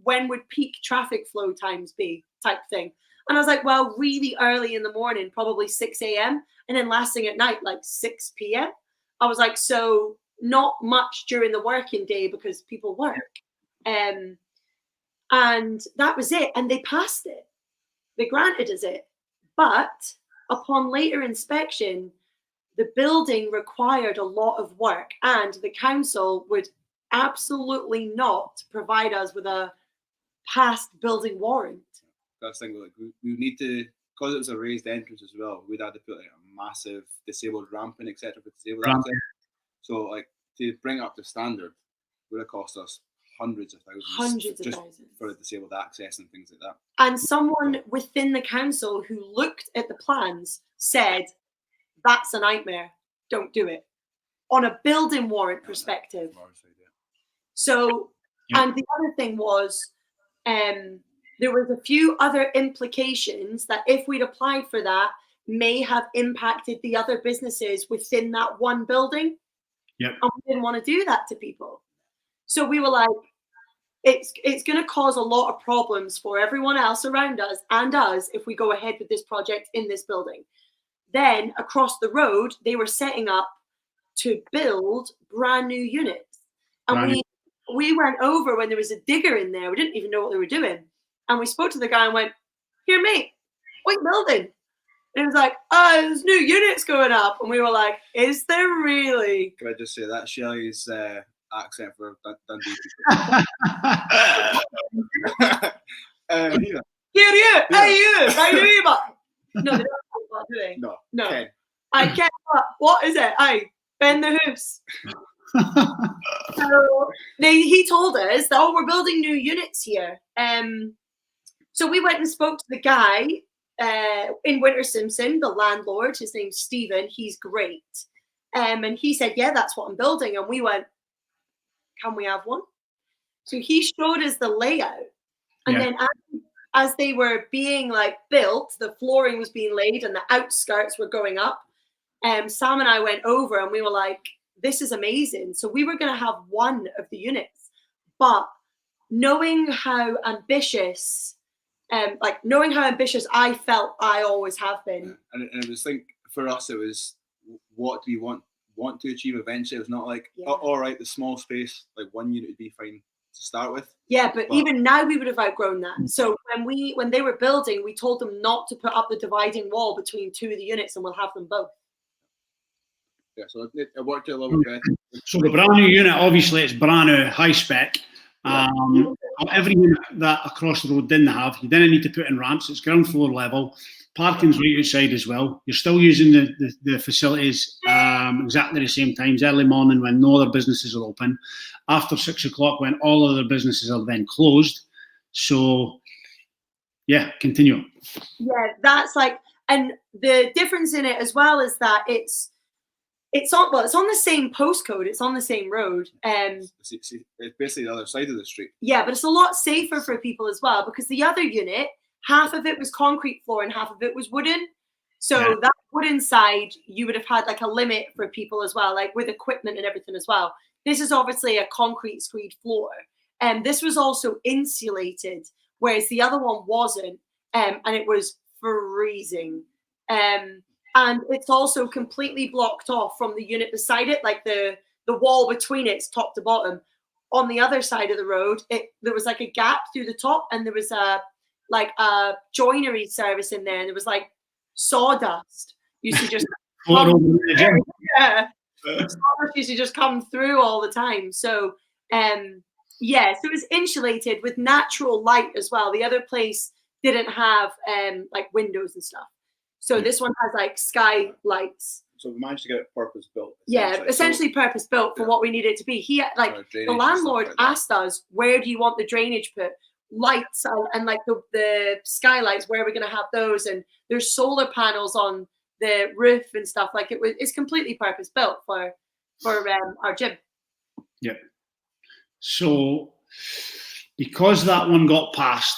when would peak traffic flow times be, type thing. And I was like, well, really early in the morning, probably 6 a.m. and then lasting at night, like 6 p.m. I was like, so not much during the working day because people work. And that was it. And they passed it. They granted us it. But upon later inspection, the building required a lot of work, and the council would absolutely not provide us with a past building warrant. That's the thing, like we need to, because it was a raised entrance as well, we'd had to put like a massive disabled ramp in, etc. for disabled access. So like to bring it up to standard would have cost us hundreds of thousands for the disabled access and things like that. And someone within the council who looked at the plans said, that's a nightmare, don't do it, on a building warrant perspective. So, and the other thing was, there was a few other implications that if we'd applied for that may have impacted the other businesses within that one building. Yep. And we didn't want to do that to people. So we were like, it's going to cause a lot of problems for everyone else around us and us if we go ahead with this project in this building. Then across the road, they were setting up to build brand new units. And we went over when there was a digger in there. We didn't even know what they were doing. And we spoke to the guy and went, here, mate, what building? And he was like, oh, there's new units going up. And we were like, is there really? Can I just say that Shelley's accent for Dundee people? Here you, hey you, how you but no, they don't talk about, do they? No. Ken. I can't. What is it? Hey, bend the hooves. So he told us that, oh, we're building new units here. So we went and spoke to the guy in Winter Simpson, the landlord. His name's Stephen. He's great. And he said, yeah, that's what I'm building. And we went, can we have one? So he showed us the layout. And then as they were being like built, the flooring was being laid and the outskirts were going up. Sam and I went over and we were like, this is amazing. So we were going to have one of the units, but knowing how ambitious I felt I always have been. And it was like, for us, it was, what do we want to achieve eventually? It was not like, oh, all right, the small space, like one unit would be fine to start with. Yeah, but even now we would have outgrown that. So when they were building, we told them not to put up the dividing wall between 2 of the units, and we'll have them both. Yeah, so it worked a little bit. So the brand new unit, obviously, it's brand new, high spec. Every unit that across the road didn't have, you didn't need to put in ramps. It's ground floor level. Parking's right outside as well. You're still using the facilities exactly the same times, early morning when no other businesses are open, after 6 o'clock when all other businesses are then closed. So, yeah, continue. Yeah, that's like, and the difference in it as well is that it's It's on the same postcode. It's on the same road. It's basically the other side of the street. Yeah, but it's a lot safer for people as well, because the other unit, half of it was concrete floor and half of it was wooden. So that wooden side, you would have had like a limit for people as well, like with equipment and everything as well. This is obviously a concrete screed floor. And this was also insulated, whereas the other one wasn't. And it was freezing. And it's also completely blocked off from the unit beside it, like the wall between it's top to bottom. On the other side of the road, there was like a gap through the top, and there was a joinery service in there, and there was like sawdust. Used to just sawdust used to just come through all the time. So so it was insulated with natural light as well. The other place didn't have like windows and stuff. So this one has like sky lights. So we managed to get it purpose built. Yeah, essentially purpose built for what we needed it to be. The landlord asked us, where do you want the drainage put? Lights and like the skylights, where are we going to have those? And there's solar panels on the roof and stuff. Like it's completely purpose built for our gym. Yeah. So because that one got passed.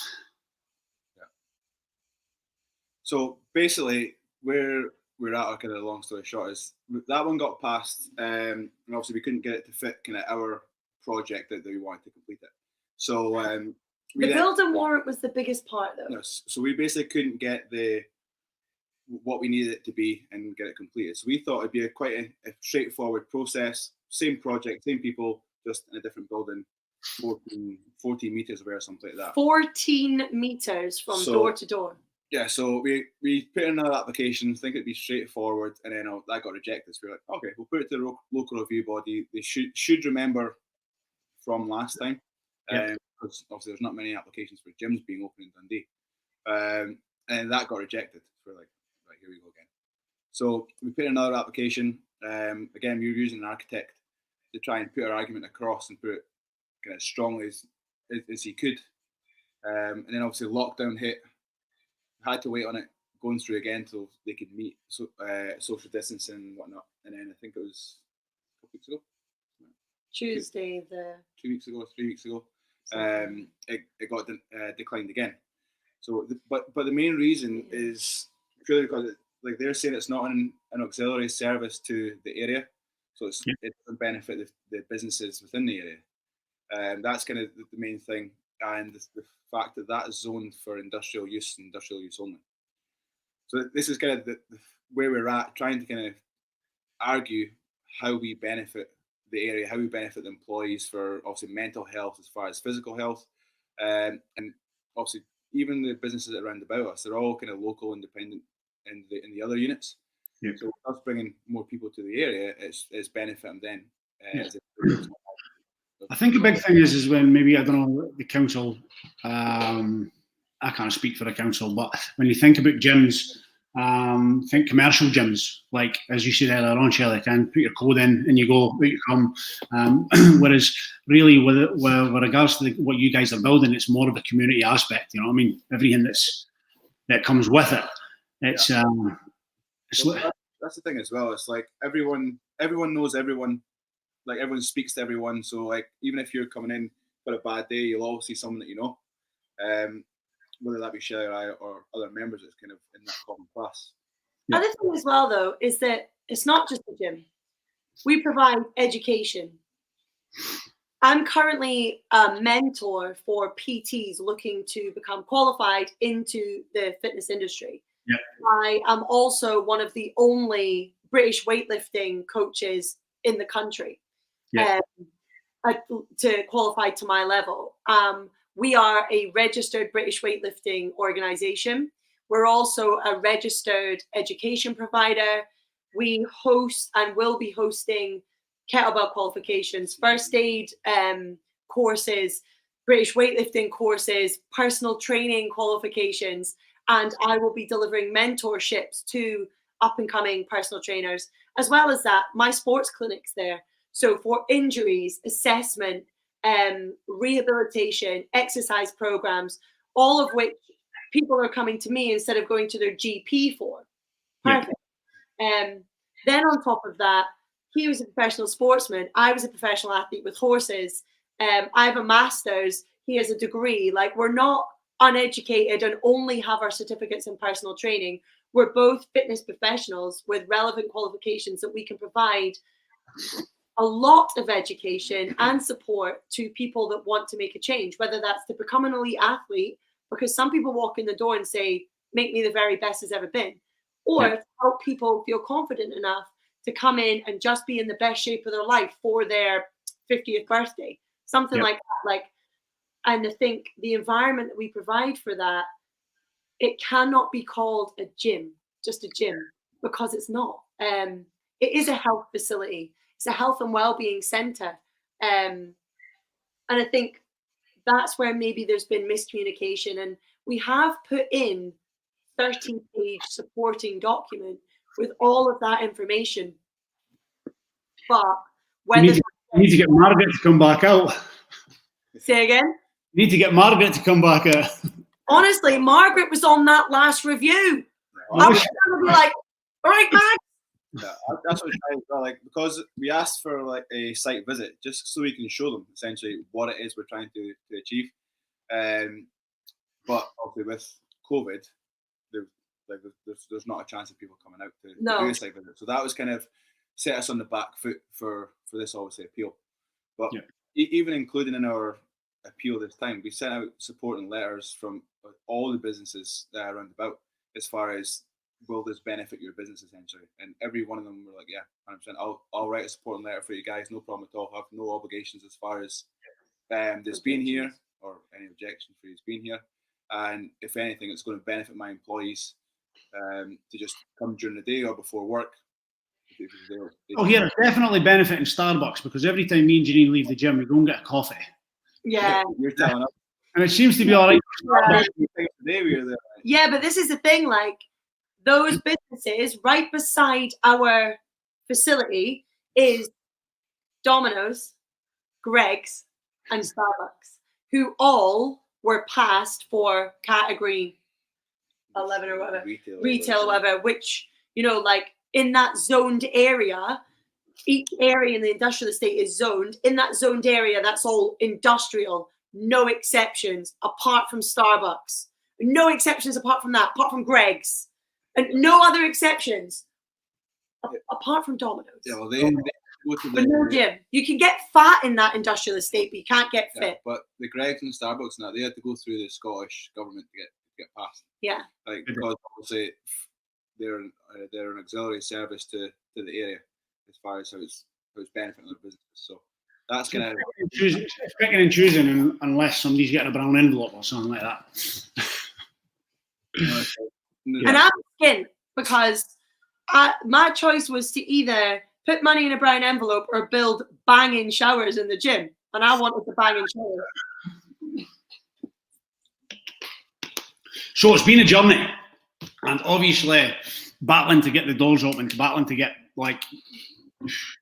So basically, where we're at, our kind of long story short, is that one got passed, and obviously we couldn't get it to fit kind of our project that we wanted to complete it. So the building warrant was the biggest part, though. Yes. So we basically couldn't get what we needed it to be and get it completed. So we thought it'd be quite a straightforward process, same project, same people, just in a different building, 14 meters away or something like that. 14 meters from door to door. Yeah, so we put in another application, think it'd be straightforward, and then that got rejected. So we're like, okay, we'll put it to the local review body. They should remember from last time, because obviously there's not many applications for gyms being open in Dundee, and that got rejected. So we're like, right, here we go again. So we put in another application. Again, we were using an architect to try and put our argument across and put it kind of strongly as he could, and then obviously lockdown hit. Had to wait on it going through again till they could meet social distancing and whatnot. And then I think it was a couple weeks ago. Tuesday, 2 weeks ago, 3 weeks ago. It got declined again. So, but the main reason is purely because like they're saying it's not an auxiliary service to the area, so it doesn't benefit the businesses within the area. That's kind of the main thing, and the fact that is zoned for industrial use only. So this is kind of where we're at, trying to kind of argue how we benefit the area, how we benefit the employees for obviously mental health as far as physical health, and obviously even the businesses around about us, they're all kind of local, independent in the other units. Yeah. So us bringing more people to the area, it's benefiting them. I think a big thing is when maybe, I don't know, the council, I can't speak for the council, but when you think about gyms, think commercial gyms, like as you said earlier on, Shelley, can put your code in and you go, out you come. Whereas really with regards to what you guys are building, it's more of a community aspect, you know what I mean? Everything that comes with it. It's that's the thing as well. It's like everyone knows everyone. Like everyone speaks to everyone, so like even if you're coming in for a bad day, you'll always see someone that you know, whether that be Shelley or I or other members that's kind of in that common class. Yeah. Other thing as well, though, is that it's not just a gym. We provide education. I'm currently a mentor for PTs looking to become qualified into the fitness industry. Yeah. I am also one of the only British weightlifting coaches in the country. Yeah. To qualify to my level. We are a registered British weightlifting organization. We're also a registered education provider. We host and will be hosting kettlebell qualifications, first aid courses, British weightlifting courses, personal training qualifications, and I will be delivering mentorships to up and coming personal trainers. As well as that, my sports clinics there. So for injuries, assessment, rehabilitation, exercise programs, all of which people are coming to me instead of going to their GP for. Perfect. Yeah. Then on top of that, he was a professional sportsman. I was a professional athlete with horses. I have a master's. He has a degree. Like, we're not uneducated and only have our certificates in personal training. We're both fitness professionals with relevant qualifications that we can provide a lot of education and support to people that want to make a change, whether that's to become an elite athlete, because some people walk in the door and say, make me the very best has ever been, or to help people feel confident enough to come in and just be in the best shape of their life for their 50th birthday, something like that. Like, and I think the environment that we provide for that, it cannot be called a gym, just a gym, because it's not. It is a health facility. It's a health and well-being center. And I think that's where maybe there's been miscommunication. And we have put in 13-page supporting document with all of that information. But whether you need to get Margaret to come back out. Say again? You need to get Margaret to come back out. Honestly, Margaret was on that last review. I was going to be like, all right, Mag. Yeah, that's what I like, because we asked for like a site visit just so we can show them essentially what it is we're trying to achieve. But obviously with COVID, there's not a chance of people coming out to do a site visit. So that was kind of set us on the back foot for this obviously appeal. But even including in our appeal this time, we sent out supporting letters from all the businesses that are around about as far as, will this benefit your business essentially? And every one of them were like, yeah, 100%. I'll write a supporting letter for you guys, no problem at all. I have no obligations as far as this being here or any objection for you being here. And if anything, it's going to benefit my employees to just come during the day or before work. Oh, yeah, it's definitely benefiting Starbucks, because every time me and Janine leave the gym, we go and get a coffee. Yeah. You're telling us. And it seems to be all right. Yeah, but this is the thing, like, those businesses right beside our facility is Domino's, Greg's, and Starbucks, who all were passed for category 11 or whatever, retail or whatever, which, you know, like in that zoned area, each area in the industrial estate is zoned. In that zoned area, that's all industrial, no exceptions apart from Starbucks. No exceptions apart from that, apart from Greg's. And no other exceptions apart from Domino's. Yeah, well, they go to but no gym. You can get fat in that industrial estate, but you can't get fit. But the Greg's and Starbucks now, they had to go through the Scottish government to get passed. Yeah. Like, because obviously they're an auxiliary service to the area as far as how it's benefiting their business. So that's kind of picking and choosing, unless somebody's getting a brown envelope or something like that. And I'm skin, because my choice was to either put money in a brown envelope or build banging showers in the gym, and I wanted the banging showers. So it's been a journey, and obviously battling to get the doors open, battling to get, like,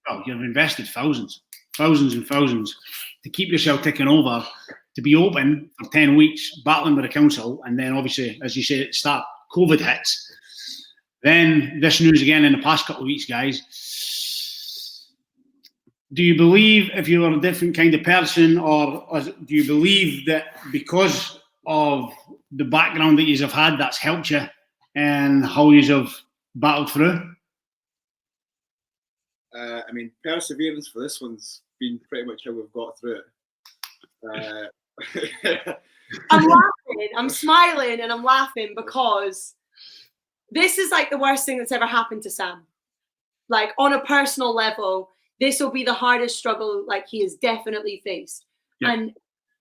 well, you've invested thousands and thousands to keep yourself ticking over, to be open for 10 weeks, battling with the council, and then obviously, as you say at the start, COVID hits. Then this news again in the past couple of weeks, guys. Do you believe, if you're a different kind of person, or do you believe that because of the background that you have had, that's helped you and how you have battled through? I mean, perseverance for this one's been pretty much how we've got through it. I'm laughing, I'm smiling, and I'm laughing because this is like the worst thing that's ever happened to Sam. Like, on a personal level, this will be the hardest struggle like he has definitely faced. Yeah.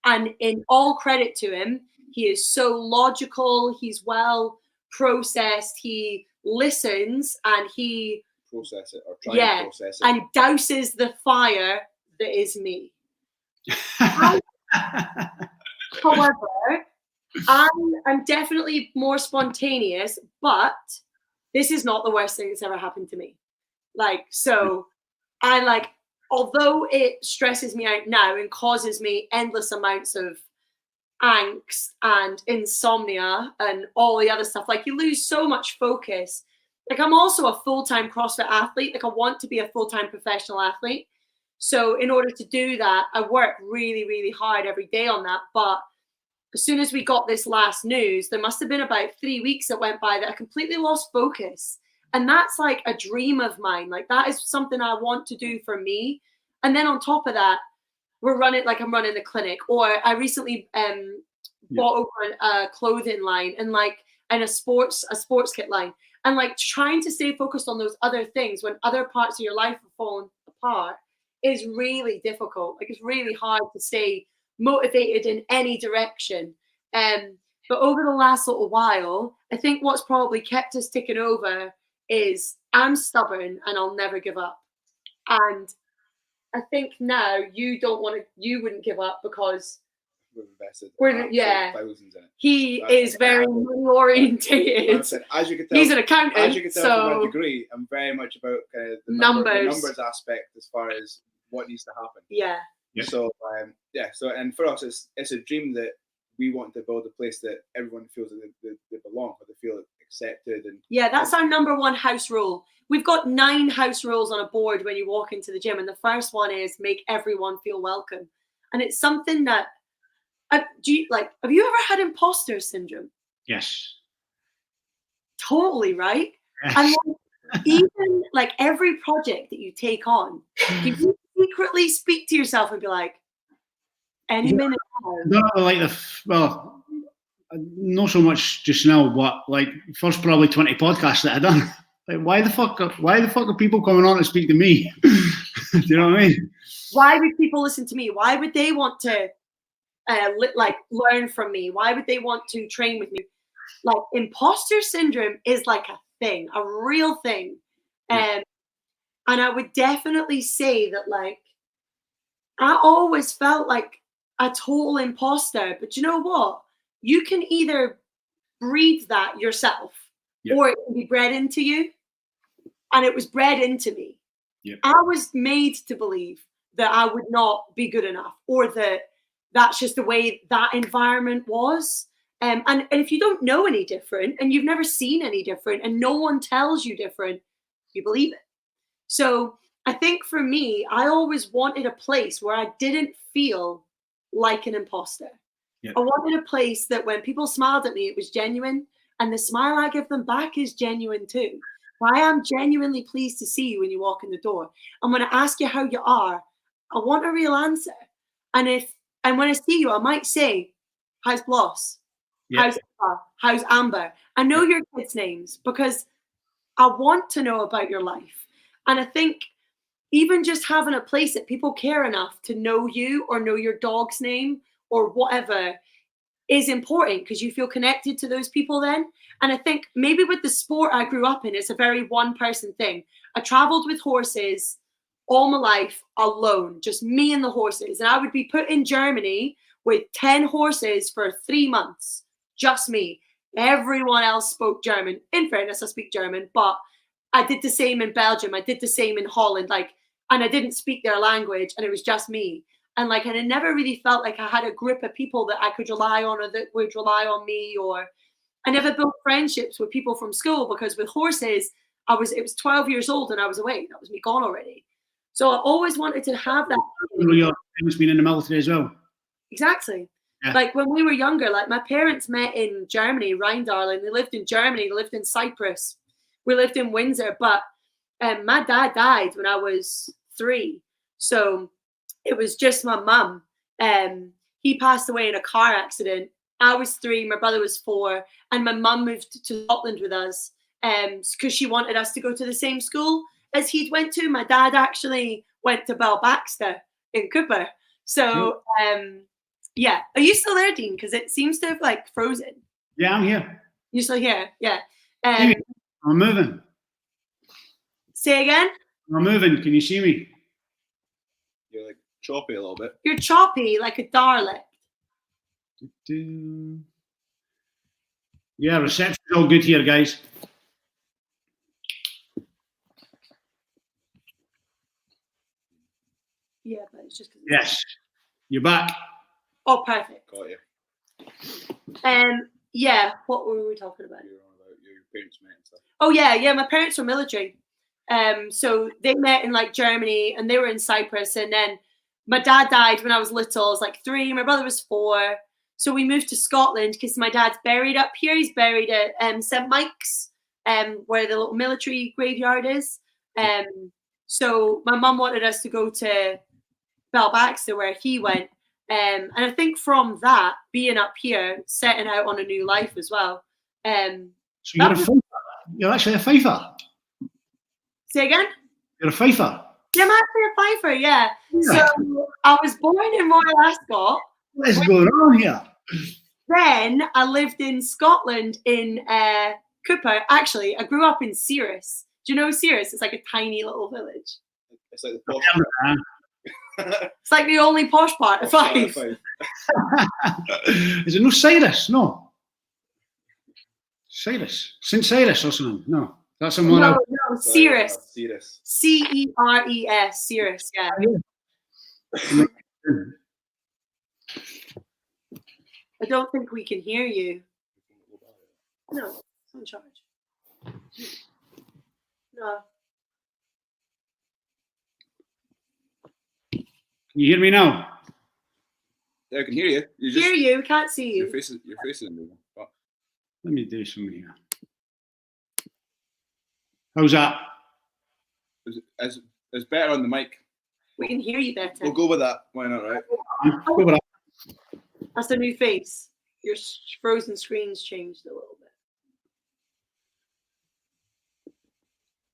And in all credit to him, he is so logical, he's well processed, he listens, and he process it or try to process it. And douses the fire that is me. However, I'm definitely more spontaneous, but this is not the worst thing that's ever happened to me. Like, so I like, although it stresses me out now and causes me endless amounts of angst and insomnia and all the other stuff, like, you lose so much focus. like I'm also a full-time CrossFit athlete. Like I want to be a full-time professional athlete. So in order to do that, I work really, really hard every day on that. But as soon as we got this last news, there must have been about 3 weeks that went by that I completely lost focus. And that's like a dream of mine. Like that is something I want to do for me. And then on top of that, I'm running the clinic, or I recently bought over a clothing line and a sports kit line, and like trying to stay focused on those other things when other parts of your life are falling apart is really difficult. Like it's really hard to stay motivated in any direction. But over the last little while, I think what's probably kept us ticking over is I'm stubborn and I'll never give up. And I think now you wouldn't give up because we've invested thousands in it. He is very money orientated. As you can tell, he's an accountant. As you can tell from my degree, I'm very much about the numbers aspect as far as what needs to happen. Yeah. So and for us, it's a dream that we want to build a place that everyone feels that they belong, or they feel accepted. And that's our number one house rule. We've got 9 house rules on a board when you walk into the gym, and the first one is make everyone feel welcome. And it's something that have you ever had imposter syndrome? Yes. Totally, right? Yes. And even like every project that you take on, you secretly speak to yourself and be like, any minute now. Not not so much just now, but like first probably 20 podcasts that I've done. Like, why the fuck are people coming on to speak to me? Do you know what I mean? Why would people listen to me? Why would they want to learn from me? Why would they want to train with me? Like imposter syndrome is like a thing, a real thing. And I would definitely say that like I always felt like a total imposter. But you know what? You can either breed that yourself or it can be bred into you. And it was bred into me. Yep. I was made to believe that I would not be good enough, or that that's just the way that environment was. And if you don't know any different and you've never seen any different and no one tells you different, you believe it. So I think for me, I always wanted a place where I didn't feel like an imposter. Yep. I wanted a place that when people smiled at me, it was genuine. And the smile I give them back is genuine too. I am genuinely pleased to see you when you walk in the door. And when I ask you how you are, I want a real answer. And when I see you, I might say, how's Bloss? How's Emma? How's Amber? I know your kids' names because I want to know about your life. And I think even just having a place that people care enough to know you or know your dog's name or whatever is important because you feel connected to those people then. And I think maybe with the sport I grew up in, it's a very one-person thing. I traveled with horses all my life alone, just me and the horses. And I would be put in Germany with 10 horses for 3 months, just me. Everyone else spoke German. In fairness, I speak German, but I did the same in Belgium. I did the same in Holland, and I didn't speak their language, and it was just me. And I never really felt like I had a group of people that I could rely on or that would rely on me. Or I never built friendships with people from school because with horses, it was 12 years old and I was away. That was me gone already. So I always wanted to have that. Your parents been in the military as well. Exactly. Yeah. Like when we were younger, like my parents met in Germany, Rheindarling. They lived in Germany. They lived in Cyprus. We lived in Windsor. But my dad died when I was 3. So it was just my mum. He passed away in a car accident. I was 3, my brother was 4, and my mum moved to Scotland with us because she wanted us to go to the same school as he'd went to. My dad actually went to Bell Baxter in Cooper. So, yeah. Are you still there, Dean? Because it seems to have frozen. Yeah, I'm here. You're still here? Yeah. I'm moving. Say again? I'm moving. Can you see me? You're choppy a little bit. You're choppy like a Dalek. Yeah, reception's all good here, guys. Yeah, but it's just. Yes, you're back. Oh, perfect. Got you. Yeah. What were we talking about? You were on about your parents met and stuff. Oh yeah. My parents were military. So they met in like Germany, and they were in Cyprus. And then my dad died when I was little. I was like 3. My brother was 4. So we moved to Scotland because my dad's buried up here. He's buried at St Mike's, where the little military graveyard is. So my mum wanted us to go to Belbaxter, where he went. And I think from that, being up here, setting out on a new life as well. So you're a fifer. You're actually a fifer. Say again? You're a fifer. Yeah, I'm actually a fifer, yeah. So I was born in Royal Ascot. What's going on here? Then I lived in Scotland in Cooper. Actually, I grew up in Ceres. Do you know Ceres? It's like a tiny little village. It's like the posh. It's like the only posh part of Fife. Is it no Cyrus? No. Cyrus. St. Cyrus or something? No. That's someone else. No, Ceres. Ceres. Ceres. Ceres, yeah. I don't think we can hear you. No, it's on charge. No. Can you hear me now? Yeah, I can hear you. Hear you, can't see you. Your face is moving. But Let me do something here. How's that? it's better on the mic. We can hear you better. We'll go with that. Why not, right? Go with that. That's the new face. Your frozen screen's changed a little bit.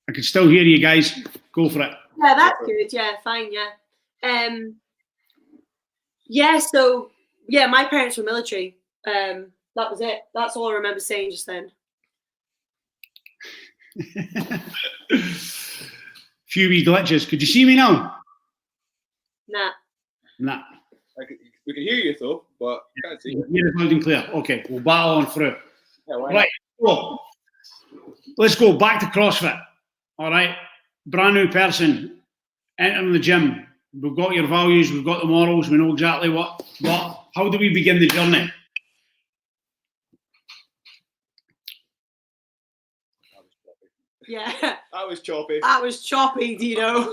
I can still hear you guys. Go for it. Yeah, that's good. Yeah, fine. Yeah. Yeah. So yeah, my parents were military. That was it. That's all I remember saying just then. Few wee glitches. Could you see me now? Nah. We can hear you though, but I can't see you. Hear it loud and clear. Okay, we'll battle on through. Yeah, why Right. So let's go back to CrossFit. All right. Brand new person entering the gym. We've got your values. We've got the morals. We know exactly what. How do we begin the journey? Yeah. That was choppy. That was choppy, Dino.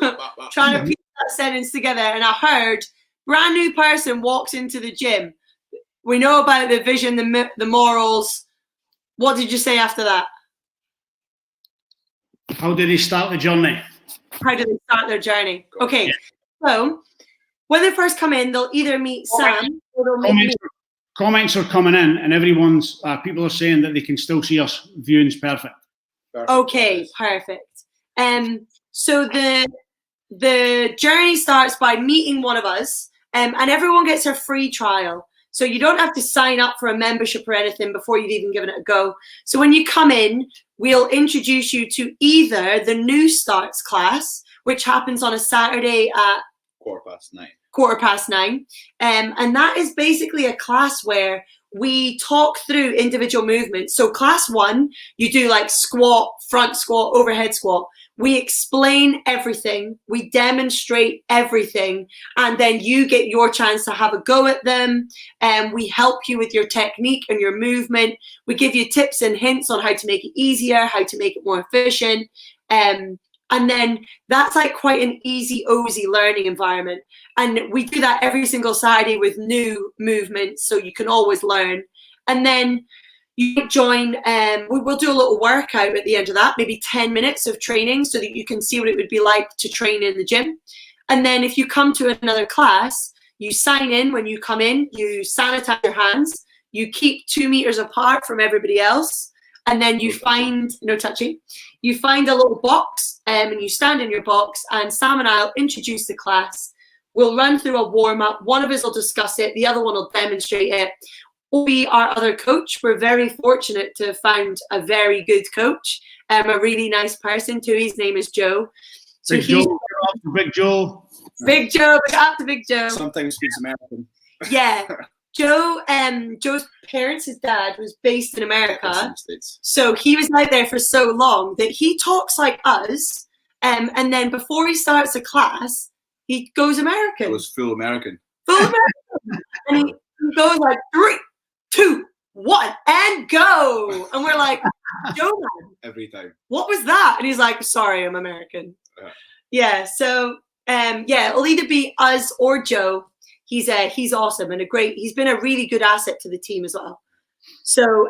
Trying to piece that sentence together. And I heard, brand new person walks into the gym. We know about the vision, the morals. What did you say after that? How did they start the journey? How do they start their journey? Okay. Yeah. So when they first come in, they'll either meet Sam or they'll meet me. Comments are coming in, and everyone's people are saying that they can still see us. Viewing's perfect. Okay, perfect. So the journey starts by meeting one of us, and everyone gets a free trial. So you don't have to sign up for a membership or anything before you've even given it a go. So when you come in, we'll introduce you to either the New Starts class, which happens on a Saturday at 9:15. 9:15. And that is basically a class where we talk through individual movements. So class 1, you do like squat, front squat, overhead squat. We explain everything. We demonstrate everything. And then you get your chance to have a go at them. And we help you with your technique and your movement. We give you tips and hints on how to make it easier, how to make it more efficient. And then that's like quite an easy, ozy learning environment. And we do that every single Saturday with new movements, so you can always learn. And then you join, we'll do a little workout at the end of that, maybe 10 minutes of training so that you can see what it would be like to train in the gym. And then if you come to another class, you sign in when you come in, you sanitize your hands, you keep 2 meters apart from everybody else. And then you find, no touching, you find a little box and you stand in your box, and Sam and I'll introduce the class. We'll run through a warm up. One of us will discuss it. The other one will demonstrate it. We'll be our other coach. We're very fortunate to have found a very good coach, a really nice person too. His name is Joe. So Big Joe. Big Joe. Big Joe. After Big Joe. Sometimes speaks American. Yeah. Joe's parents, his dad, was based in America. So he was out there for so long that he talks like us. And then before he starts a class, he goes American. It was full American. Full American. And he goes like 3, 2, 1, and go. And we're like, Joe man, every time. what was that? And he's like, sorry, I'm American. Yeah. So it'll either be us or Joe. He's awesome and he's been a really good asset to the team as well. So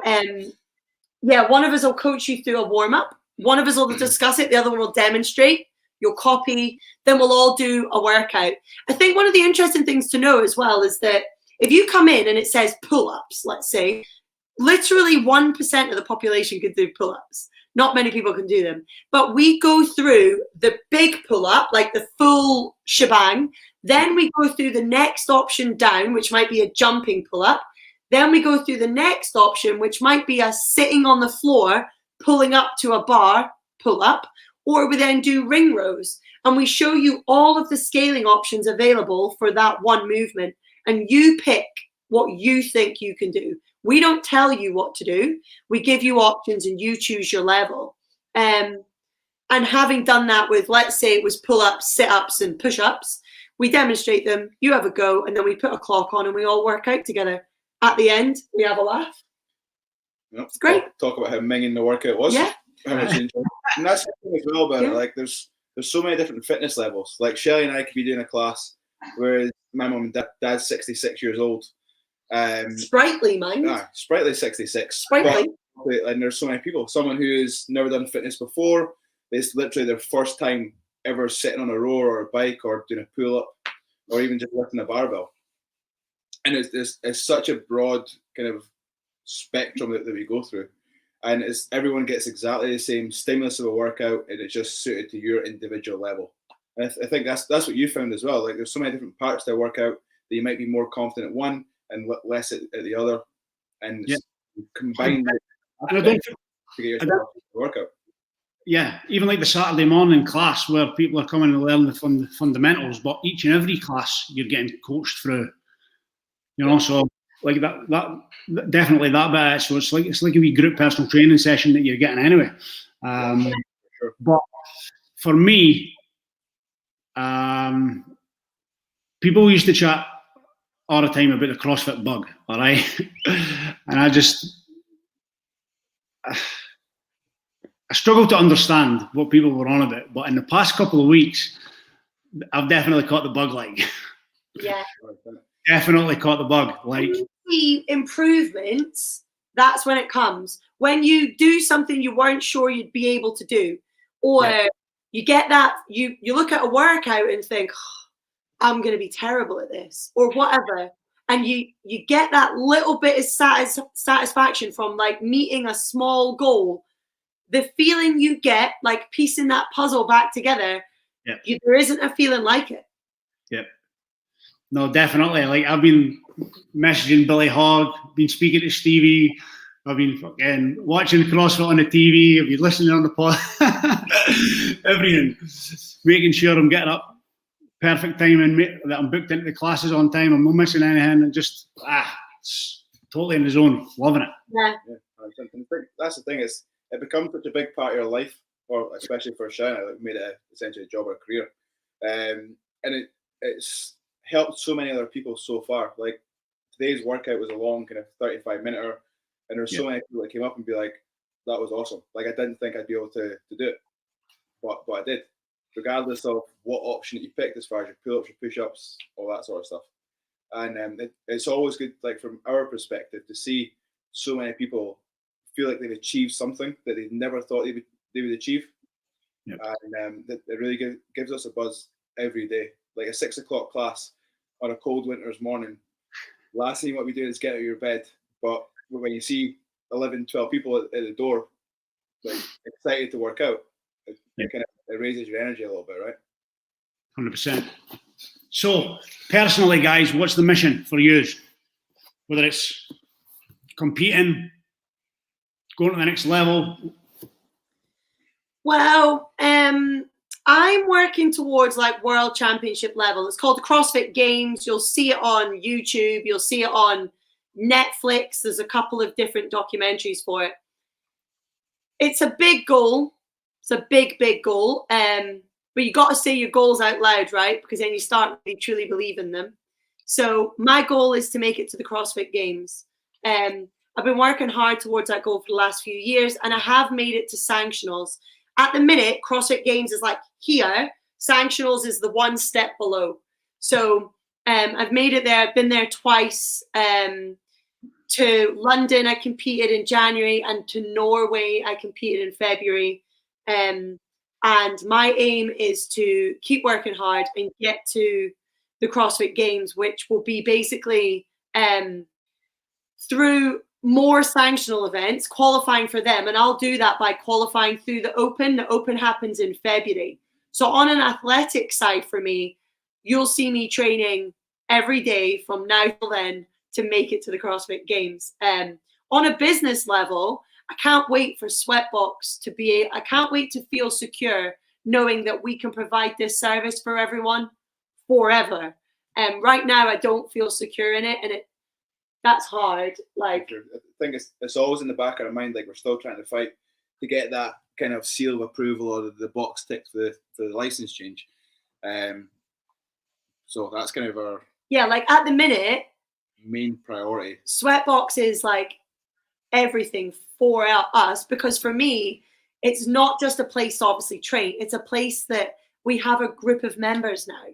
one of us will coach you through a warm up. One of us will discuss it. The other one will demonstrate. You'll copy. Then we'll all do a workout. I think one of the interesting things to know as well is that if you come in and it says pull-ups, let's say, literally 1% of the population can do pull-ups. Not many people can do them. But we go through the big pull-up, like the full shebang. Then we go through the next option down, which might be a jumping pull-up. Then we go through the next option, which might be us sitting on the floor, pulling up to a bar pull-up. Or we then do ring rows. And we show you all of the scaling options available for that one movement. And you pick what you think you can do. We don't tell you what to do. We give you options and you choose your level. And having done that with, let's say it was pull-ups, sit-ups and push-ups, we demonstrate them, you have a go, and then we put a clock on and we all work out together. At the end, we have a laugh. Yep. It's great. Talk about how minging the workout was. Yeah. How much you enjoyed it. And that's the thing as well about it. Like there's so many different fitness levels. Like Sheli and I could be doing a class where my mum and dad's 66 years old. Sprightly, mind. Sprightly 66. Sprightly. But, and there's so many people. Someone who has never done fitness before. It's literally their first time ever sitting on a row or a bike or doing a pull-up or even just lifting a barbell. And it's such a broad kind of spectrum that we go through. And everyone gets exactly the same stimulus of a workout, and it's just suited to your individual level. And I think that's what you found as well. Like there's so many different parts to a workout that you might be more confident at one and less at the other, and combine that to get yourself to the workout. Yeah, even like the Saturday morning class where people are coming to learn the fundamentals, but each and every class you're getting coached through. You know, so like that definitely that bit. So it's like a wee group personal training session that you're getting anyway. Sure. But for me, people used to chat all the time about the CrossFit bug, all right? And I struggle to understand what people were on about. But in the past couple of weeks, I've definitely caught the bug. Like, yeah. Definitely caught the bug. Like, when you see improvements, that's when it comes. When you do something you weren't sure you'd be able to do, or you get that, you look at a workout and think, oh, I'm going to be terrible at this, or whatever, and you get that little bit of satisfaction from like meeting a small goal. The feeling you get, like piecing that puzzle back together, there isn't a feeling like it. Yep. No, definitely. Like I've been messaging Billy Hogg, been speaking to Stevie, I've been fucking watching CrossFit on the TV, I've been listening on the pod, everything, making sure I'm getting up perfect time and that I'm booked into the classes on time. I'm not missing anything, and just it's totally in the zone, loving it. Yeah. I think that's the thing, is it becomes such a big part of your life, or especially for Shanna, that made it essentially a job or a career, and it's helped so many other people so far. Like today's workout was a long kind of 35-minute, and there's so many people that came up and be like, that was awesome. Like I didn't think I'd be able to do it, but I did, regardless of what option that you picked as far as your pull-ups, your push-ups, all that sort of stuff. And it's always good, like from our perspective, to see so many people feel like they've achieved something that they never thought they would achieve. Yep. And it really gives us a buzz every day. Like a 6 o'clock class on a cold winter's morning, last thing you want to be doing is get out of your bed. But when you see 11, 12 people at the door, like excited to work out, it raises your energy a little bit, right? 100%. So, personally, guys, what's the mission for you? Whether it's competing, going to the next level? Well, I'm working towards like world championship level. It's called the CrossFit Games. You'll see it on YouTube. You'll see it on Netflix. There's a couple of different documentaries for it. It's a big goal. It's a big, big goal. But you got to say your goals out loud, right? Because then you start really truly believe in them. So my goal is to make it to the CrossFit Games. I'm I've been working hard towards that goal for the last few years, and I have made it to sanctionals. At the minute, CrossFit Games is like here. Sanctionals is the one step below. So I've made it there. I've been there twice. To London, I competed in January, and to Norway, I competed in February. And my aim is to keep working hard and get to the CrossFit Games, which will be basically through more sanctional events, qualifying for them. And I'll do that by qualifying through the Open. The Open happens in February. So on an athletic side for me, you'll see me training every day from now till then to make it to the CrossFit Games. On a business level, I can't wait for SweatBox I can't wait to feel secure knowing that we can provide this service for everyone forever. Right now, I don't feel secure in it, and that's hard. Like, I think it's always in the back of our mind, like we're still trying to fight to get that kind of seal of approval or the box ticked for the license change. So that's kind of our like at the minute, main priority. SweatBox is like everything for us, because for me, it's not just a place to obviously train. It's a place that we have a group of members now,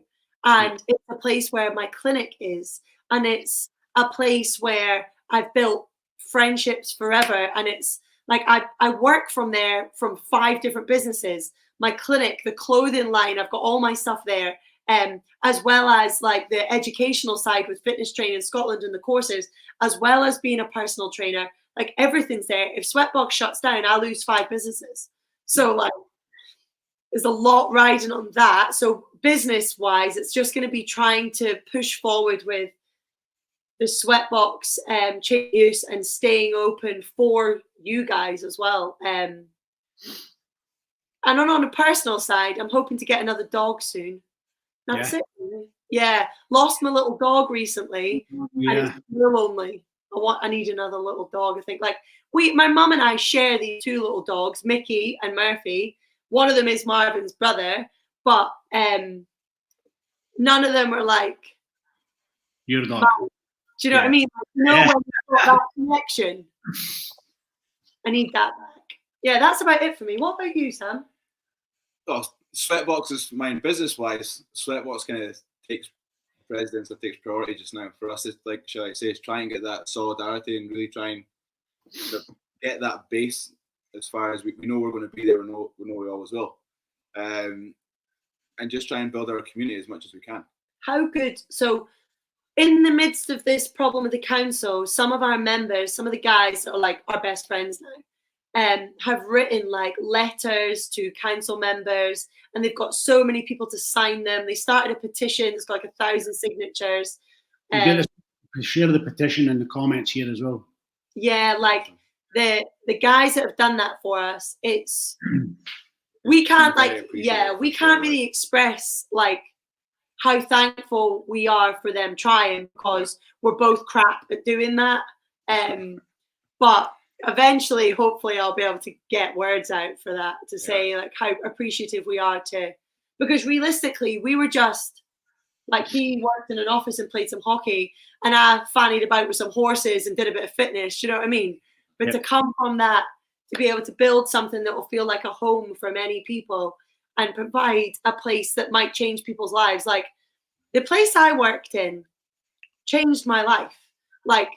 and it's a place where my clinic is, and it's a place where I've built friendships forever. And it's like I work from there from 5 different businesses. My clinic, the clothing line, I've got all my stuff there. As well as like the educational side with fitness training in Scotland and the courses, as well as being a personal trainer, like everything's there. If SweatBox shuts down, I lose 5 businesses. So like there's a lot riding on that. So business wise, it's just going to be trying to push forward with the SweatBox change use and staying open for you guys as well. And on a personal side, I'm hoping to get another dog soon. That's it. Yeah, lost my little dog recently, and it's real lonely. I need another little dog. I think like my mum and I share these 2 little dogs, Mickey and Murphy. One of them is Marvin's brother, but none of them are like your dog. Do you know what I mean? Like, when you've got that connection. I need that back. Yeah, that's about it for me. What about you, Sam? Oh, SweatBox is mine business-wise. SweatBox kind of takes precedence or takes priority just now. For us, it's like, shall I say, is try and get that solidarity and really try and get that base as far as we know we're going to be there. We know we always will. And just try and build our community as much as we can. How good. So in the midst of this problem with the council, some of our members, some of the guys that are like our best friends now, have written like letters to council members, and they've got so many people to sign them. They started a petition. It's got like 1,000 signatures. Share the petition in the comments here as well. Yeah, like the guys that have done that for us, we can't really express like how thankful we are for them trying, because we're both crap at doing that. But eventually, hopefully, I'll be able to get words out for that to say like how appreciative we are because realistically, we were just like, he worked in an office and played some hockey, and I fannied about with some horses and did a bit of fitness. You know what I mean? But to come from that, to be able to build something that will feel like a home for many people and provide a place that might change people's lives. Like the place I worked in changed my life. Like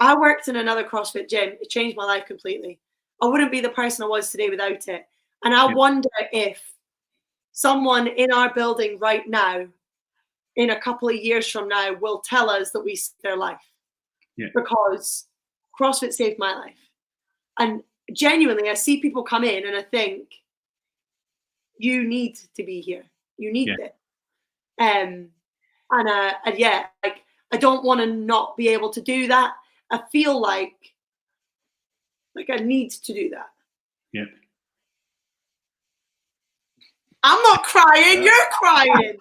I worked in another CrossFit gym. It changed my life completely. I wouldn't be the person I was today without it. And I wonder if someone in our building right now, in a couple of years from now, will tell us that we saved their life. Yeah. Because CrossFit saved my life. And genuinely, I see people come in and I think, you need to be here. You need it. Like I don't want to not be able to do that. I feel like I need to do that. Yep. I'm not crying. You're crying.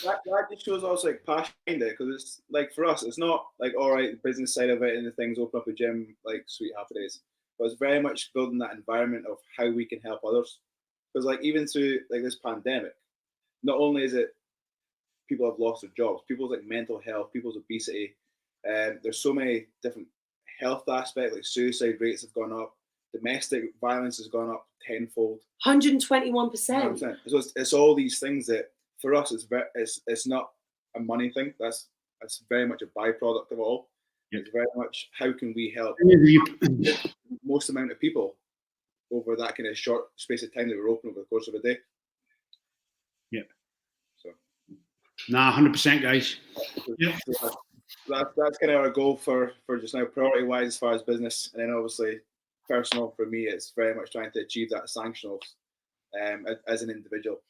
that just shows also like passion behind it, because it's like for us, it's not like all right, the business side of it and the things, open up a gym, like sweet happy days. But it's very much building that environment of how we can help others. Because like even through like this pandemic, not only is it people have lost their jobs, people's like mental health, people's obesity, there's so many different health aspect, like suicide rates have gone up, domestic violence has gone up tenfold. 121%. 100%. So it's all these things that for us it's not a money thing. That's very much a byproduct of all. It's very much how can we help the most amount of people over that kind of short space of time that we're open over the course of a day. Yep. So. Nah, 100%, guys. Yeah. So that's kind of our goal for just now, priority wise as far as business, and then obviously personal for me, it's very much trying to achieve that sanctionals as an individual.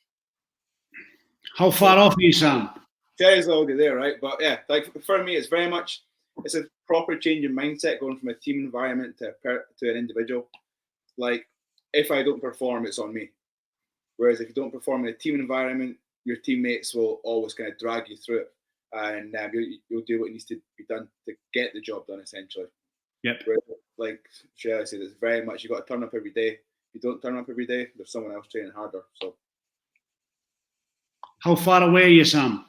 How far off are you, Sam? Cherry's already there, right? But yeah, like for me, it's very much it's a proper change in mindset going from a team environment to an individual. Like if I don't perform, it's on me. Whereas if you don't perform in a team environment, your teammates will always kind of drag you through it, and you'll do what needs to be done to get the job done, essentially. Yep. Whereas, like Sheli said, it's very much you got to turn up every day. If you don't turn up every day, there's someone else training harder. So. How far away are you, Sam?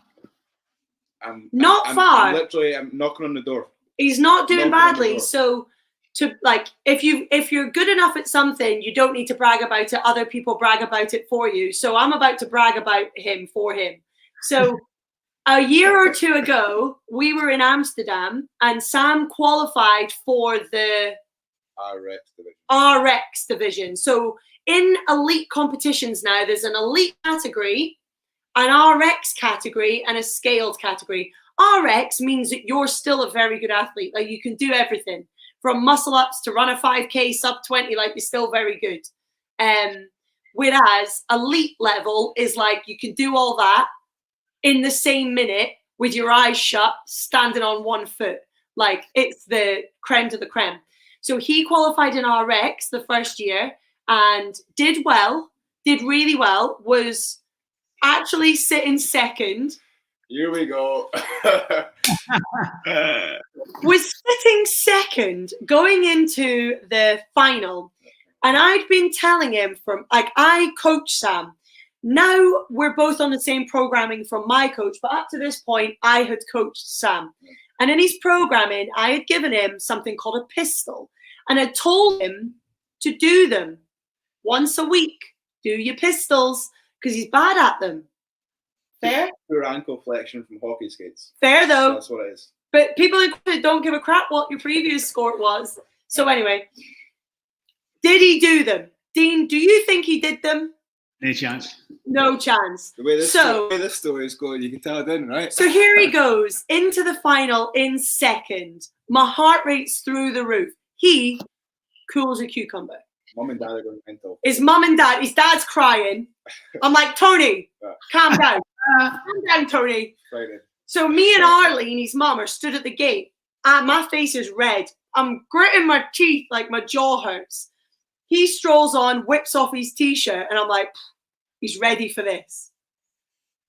I'm literally, I'm knocking on the door. He's not doing badly. So, if you're good enough at something, you don't need to brag about it. Other people brag about it for you. So I'm about to brag about him for him. So a year or two ago, we were in Amsterdam, and Sam qualified for the RX division. So in elite competitions now, there's an elite category, an RX category, and a scaled category. RX means that you're still a very good athlete. Like you can do everything from muscle ups to run a 5K sub 20, like you're still very good. Whereas elite level is like you can do all that in the same minute with your eyes shut, standing on one foot. Like it's the creme de la creme. So he qualified in RX the first year and did really well, was actually sitting second. Here we go. Was sitting second going into the final. And I'd been telling him I coach Sam. Now we're both on the same programming from my coach, but up to this point, I had coached Sam. And in his programming, I had given him something called a pistol. And I told him to do them once a week. Do your pistols, because he's bad at them. Fair? Pure ankle flexion from hockey skates. Fair though. That's what it is. But people don't give a crap what your previous score was. So anyway, did he do them? Dean, do you think he did them? No chance. No chance. The way this story is going, you can tell it didn't, right? So here he goes into the final in second. My heart rate's through the roof. He cool as a cucumber. Mum and dad are going mental. His dad's crying. I'm like, Tony, calm down. Calm down, Tony. Friday. So me and Arlene, his mum, are stood at the gate. And my face is red. I'm gritting my teeth like my jaw hurts. He strolls on, whips off his t-shirt, and I'm like, he's ready for this.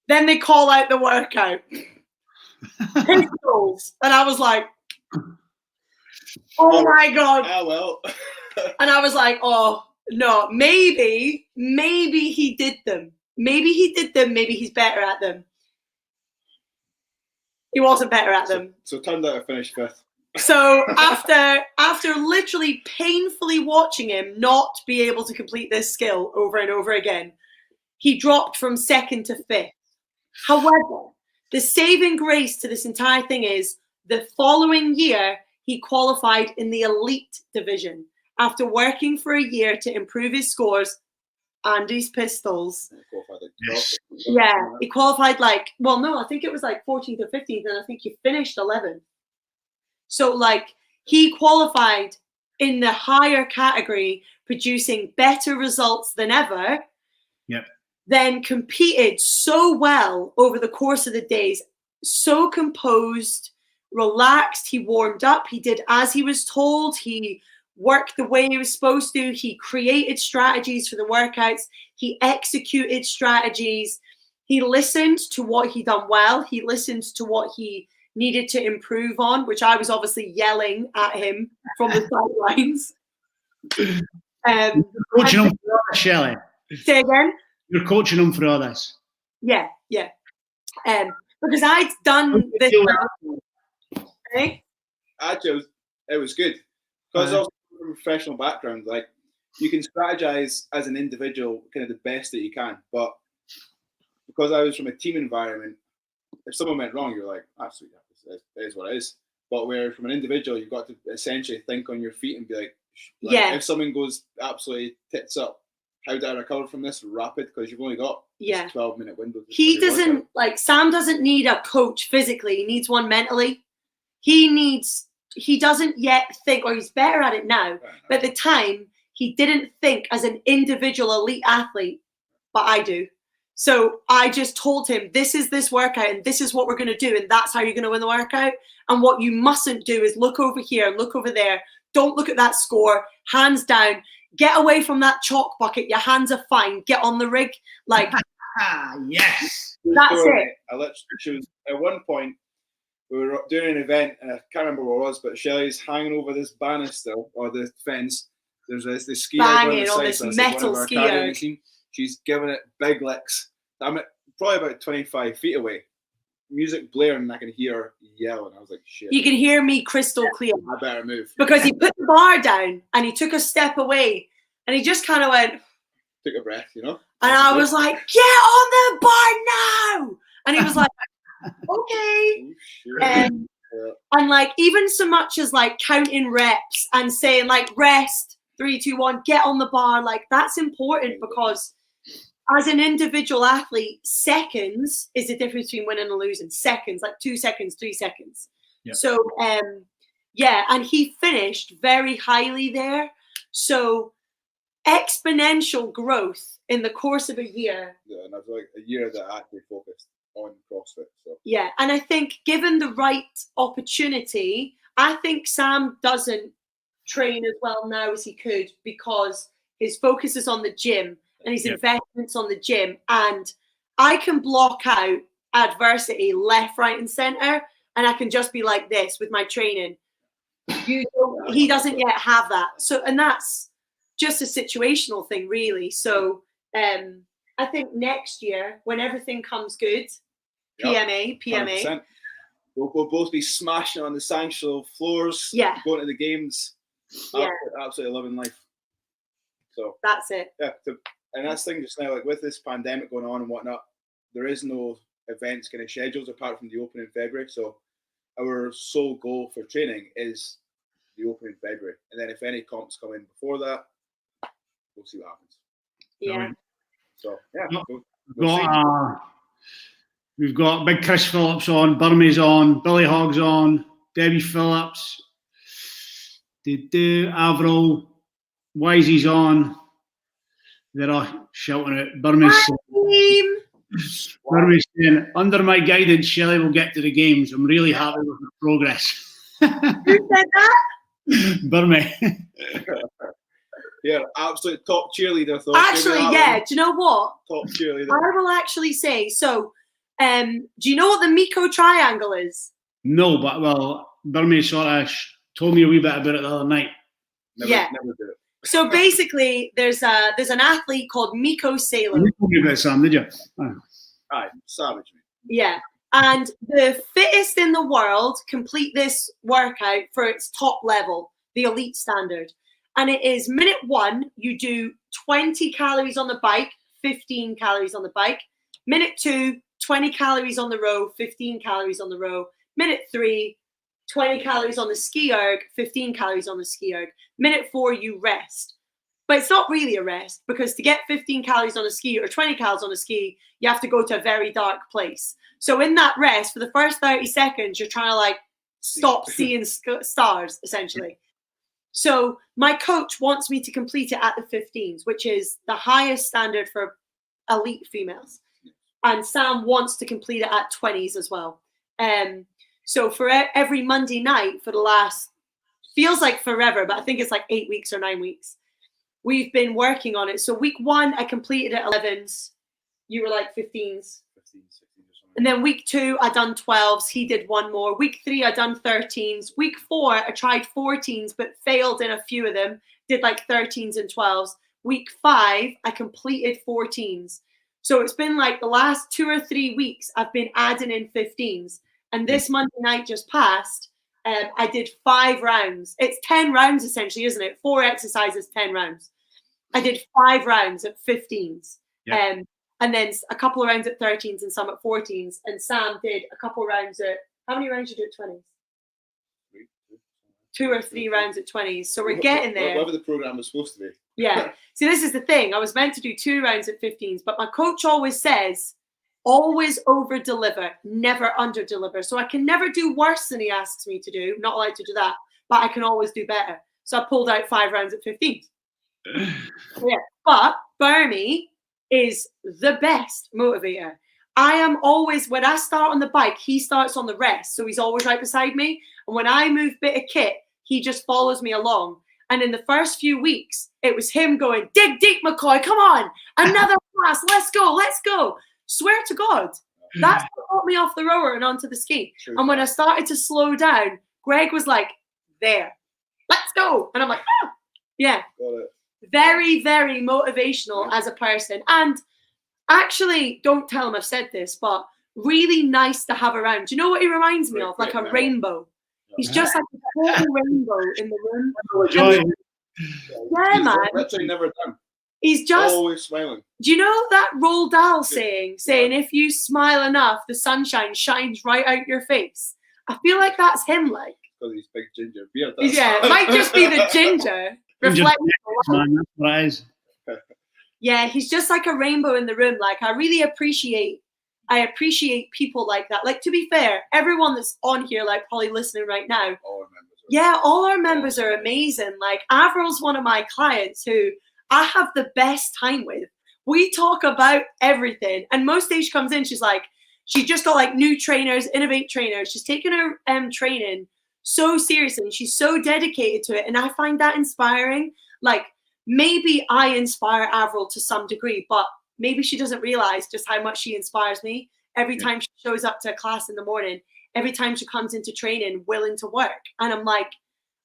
Then they call out the workout. Pistols. And I was like, oh my God. Ah, well. And I was like, oh, no, maybe he did them. Maybe he did them. Maybe he's better at them. He wasn't better at them. So turned out to finish fifth. So after literally painfully watching him not be able to complete this skill over and over again, he dropped from second to fifth. However, the saving grace to this entire thing is the following year, he qualified in the elite division after working for a year to improve his scores and his pistols. Yeah, he qualified I think it was 14th or 15th, and I think he finished 11th. So he qualified in the higher category, producing better results than ever. Yep. Then competed so well over the course of the days, so composed, relaxed. He warmed up. He did as he was told. He worked the way he was supposed to. He created strategies for the workouts. He executed strategies. He listened to what he done well. He listened to what he needed to improve on, which I was obviously yelling at him from the sidelines. You're coaching him for all this, Sheli. Say again? You're coaching him for all this. Yeah. Because I'd done this. I chose. It was good. Because also from a professional background, like you can strategize as an individual kind of the best that you can. But because I was from a team environment, if someone went wrong, you're like, ah, sweet, that is what it is. But where from an individual, you've got to essentially think on your feet and be like if someone goes absolutely tits up, how do I recover from this? Rapid, because you've only got 12-minute window. He doesn't, like, Sam doesn't need a coach physically. He needs one mentally. He doesn't yet think, or he's better at it now, but at the time, he didn't think as an individual elite athlete, but I do. So I just told him, this is this workout and this is what we're going to do. And that's how you're going to win the workout. And what you mustn't do is look over here, look over there. Don't look at that score, hands down, get away from that chalk bucket. Your hands are fine. Get on the rig. Like, yes. That's it. I literally choose at one point, we were doing an event and I can't remember what it was, but Shelley's hanging over this banister or the fence. There's this ski banging on this metal ski. She's giving it big licks. I'm at probably about 25 feet away. Music blaring and I can hear her yelling. I was like, shit. You can hear me crystal clear. I better move. Because he put the bar down and he took a step away and he just kind of went. Took a breath, you know? And I was like, get on the bar now. And he was like, okay. And like, even so much as like counting reps and saying like, rest, 3, 2, 1, get on the bar. Like, that's important because as an individual athlete, seconds is the difference between winning and losing. Seconds, like 2 seconds, 3 seconds. Yeah. So, and he finished very highly there. So exponential growth in the course of a year. Yeah, and I was like a year that I actually focused on CrossFit. So. Yeah, and I think given the right opportunity, I think Sam doesn't train as well now as he could because his focus is on the gym and his investments on the gym. And I can block out adversity left, right, and center, and I can just be like this with my training. He doesn't yet have that. So, and that's just a situational thing, really. So, I think next year, when everything comes good, PMA. 100%. We'll both be smashing on the sanctuary floors, going to the games. Absolutely loving life. So that's it. Yeah, and that's the thing just now, like with this pandemic going on and whatnot, there is no events kind of schedules apart from the Open in February. So our sole goal for training is the Open in February, and then if any comps come in before that, we'll see what happens. Yeah. So yeah, we've got Big Chris Phillips on, Burmese on, Billy Hogg's on, Debbie Phillips, Avril, Wisey's on. They're all shouting out Burmese. Burmese saying, under my guidance, Shelley will get to the games. I'm really happy with her progress. Who said that? Burmese. Yeah, absolute top cheerleader. Though. Actually, yeah. Do you know what? Top cheerleader. I will actually say, so, do you know what the Miko triangle is? No, but, well, Burmese sort of told me a wee bit about it the other night. Never did it. So basically, there's an athlete called Miko Salem. You told me about Sam, did you? Aye, savage. Yeah. And the fittest in the world complete this workout for its top level, the elite standard. And it is minute 1, you do 20 calories on the bike, 15 calories on the bike. Minute 2, 20 calories on the row, 15 calories on the row. Minute 3, 20 calories on the ski erg, 15 calories on the ski erg. Minute 4, you rest. But it's not really a rest because to get 15 calories on a ski or 20 calories on a ski, you have to go to a very dark place. So in that rest, for the first 30 seconds, you're trying to like stop seeing stars, essentially. So my coach wants me to complete it at the 15s, which is the highest standard for elite females. And Sam wants to complete it at 20s as well. So for every Monday night for the last, feels like forever, but I think it's like 8 weeks or 9 weeks, we've been working on it. So week 1, I completed at 11s. You were like 15s. 15, 16 or something. And then week 2, I done 12s. He did 1 more. Week 3, I done 13s. Week 4, I tried 14s, but failed in a few of them. Did like 13s and 12s. Week 5, I completed 14s. So it's been like the last 2 or 3 weeks, I've been adding in 15s. And this Monday night just passed, I did 5 rounds. It's 10 rounds essentially, isn't it? 4 exercises, 10 rounds. I did 5 rounds at 15s. Yeah. And then a couple of rounds at 13s and some at 14s. And Sam did a couple of rounds at, how many rounds did you do at 20s? 2 or 3 rounds at 20s. So we're getting there. Whatever the program was supposed to be. Yeah. See, this is the thing. I was meant to do 2 rounds at 15s, but my coach always says, always over deliver, never under deliver. So I can never do worse than he asks me to do. Not allowed to do that, but I can always do better. So I pulled out 5 rounds at 15s. Yeah. But Bernie is the best motivator. I am always, when I start on the bike, he starts on the rest. So he's always right beside me. And when I move bit of kit, he just follows me along. And in the first few weeks, it was him going, dig deep, McCoy, come on, another class, let's go, let's go. Swear to God, that's what got me off the rower and onto the ski. Sure. And when I started to slow down, Greg was like, there, let's go. And I'm like, oh, yeah. Got it. Very, very motivational as a person. And actually, don't tell him I've said this, but really nice to have around. Do you know what he reminds me of? Like a rainbow. He's just like a whole rainbow in the room. Yeah, man. Literally never done. He's just always smiling. Do you know that Roald Dahl saying if you smile enough, the sunshine shines right out your face? I feel like that's him, like. Because he's big ginger beard. Yeah, it might just be the ginger. Yeah, he's just like a rainbow in the room. Like, I really appreciate people like that. Like, to be fair, everyone that's on here, like, probably listening right now. All our members are amazing. Like, Avril's one of my clients who I have the best time with. We talk about everything. And most days she comes in, she's just got like new trainers, innovate trainers. She's taken her training so seriously. She's so dedicated to it. And I find that inspiring. Like, maybe I inspire Avril to some degree, but maybe she doesn't realize just how much she inspires me every time she shows up to a class in the morning, every time she comes into training, willing to work. And I'm like,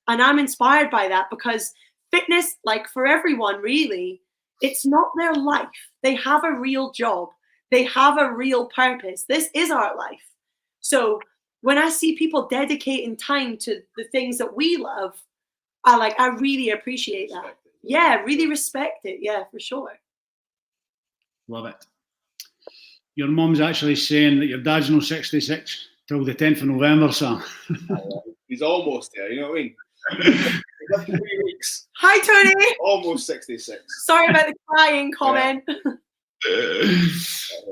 and I'm inspired by that because fitness, like for everyone really, it's not their life. They have a real job. They have a real purpose. This is our life. So when I see people dedicating time to the things that we love, I really appreciate that. Yeah, really respect it. Yeah, for sure. Love it. Your mum's actually saying that your dad's no 66 till the 10th of November, Sam. He's almost there, you know what I mean? 3 weeks. Hi, Tony. Almost 66. Sorry about the crying comment.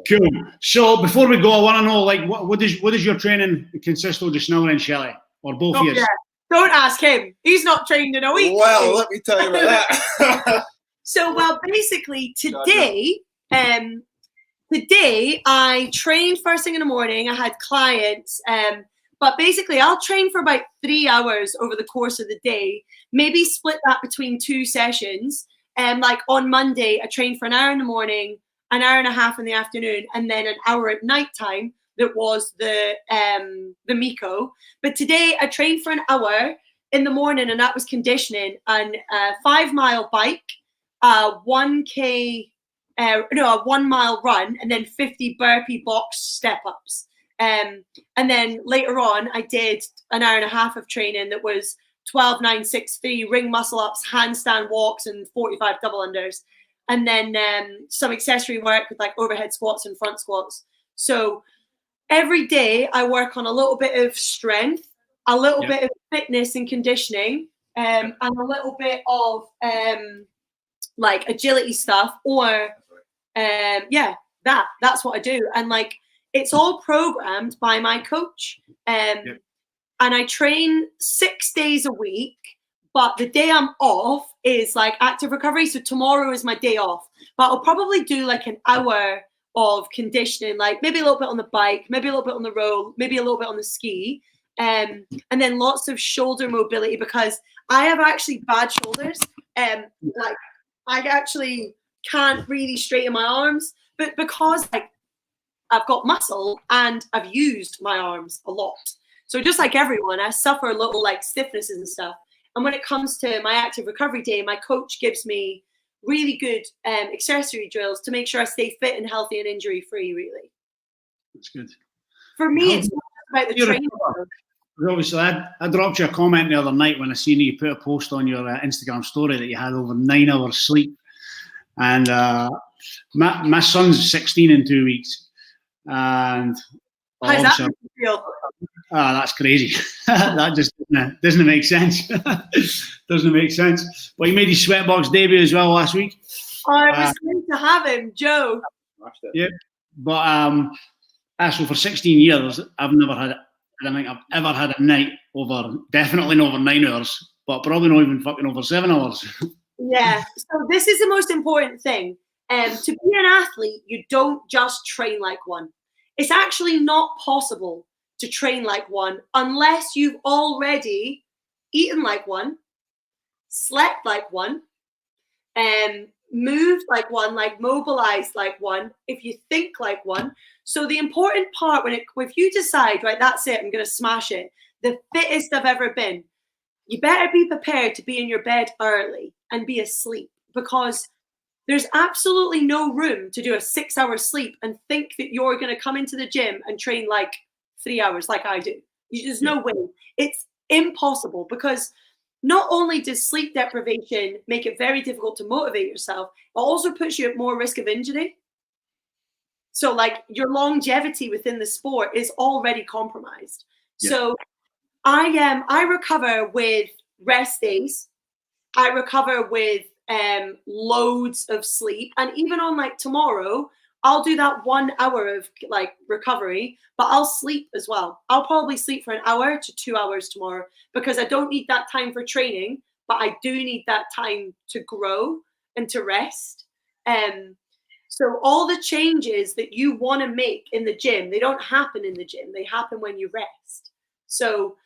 Cool. So before we go, I want to know, like, what does your training consist of just now and Shelley, or both of you? Yeah. Don't ask him. He's not trained in a week. Well, let me tell you about that. So, well, basically today I trained first thing in the morning. I had clients, but basically I'll train for about 3 hours over the course of the day, maybe split that between 2 sessions. Like on Monday, I trained for an hour in the morning, an hour and a half in the afternoon, and then an hour at nighttime. That was the Miko. But today I trained for an hour in the morning, and that was conditioning, and a 5-mile bike, a 1 mile run, and then 50 burpee box step ups. And then later on, I did an hour and a half of training that was 12, 9, 6, 3 ring muscle ups, handstand walks, and 45 double unders. And then some accessory work with like overhead squats and front squats. So every day I work on a little bit of strength, a little bit of fitness and conditioning, and a little bit of like agility stuff, or that's what I do. And like, it's all programmed by my coach. And I train 6 days a week, but the day I'm off is like active recovery. So tomorrow is my day off, but I'll probably do like an hour of conditioning, like maybe a little bit on the bike, maybe a little bit on the roll, maybe a little bit on the ski, and then lots of shoulder mobility because I have actually bad shoulders. Like I actually can't really straighten my arms, but because like I've got muscle and I've used my arms a lot. So just like everyone, I suffer a little like stiffnesses and stuff. And when it comes to my active recovery day, my coach gives me really good accessory drills to make sure I stay fit and healthy and injury free, really. That's good. For me, it's not about the training. Obviously, I dropped you a comment the other night when I seen you put a post on your Instagram story that you had over 9 hours sleep. And my son's 16 in 2 weeks. And How's that make you feel? that's crazy. That just doesn't make sense. Doesn't make sense. Well, he made his SweatBox debut as well last week. I was going to have him, Joe. Yeah. But so for 16 years, I don't think I've ever had a night definitely not over 9 hours, but probably not even fucking over 7 hours. Yeah. So this is the most important thing. To be an athlete, you don't just train like one. It's actually not possible to train like one unless you've already eaten like one, slept like one, moved like one, like mobilized like one, if you think like one. So the important part if you decide, right, that's it, I'm going to smash it, the fittest I've ever been, you better be prepared to be in your bed early and be asleep, because there's absolutely no room to do a 6-hour sleep and think that you're going to come into the gym and train like 3 hours like I do. There's no way. It's impossible, because not only does sleep deprivation make it very difficult to motivate yourself, it also puts you at more risk of injury. So like your longevity within the sport is already compromised. Yeah. So I recover with rest days. I recover with loads of sleep. And even on like tomorrow, I'll do that 1 hour of like recovery, but I'll sleep as well. I'll probably sleep for 1 hour to 2 hours tomorrow, because I don't need that time for training, but I do need that time to grow and to rest. So all the changes that you want to make in the gym, they don't happen in the gym. They happen when you rest. So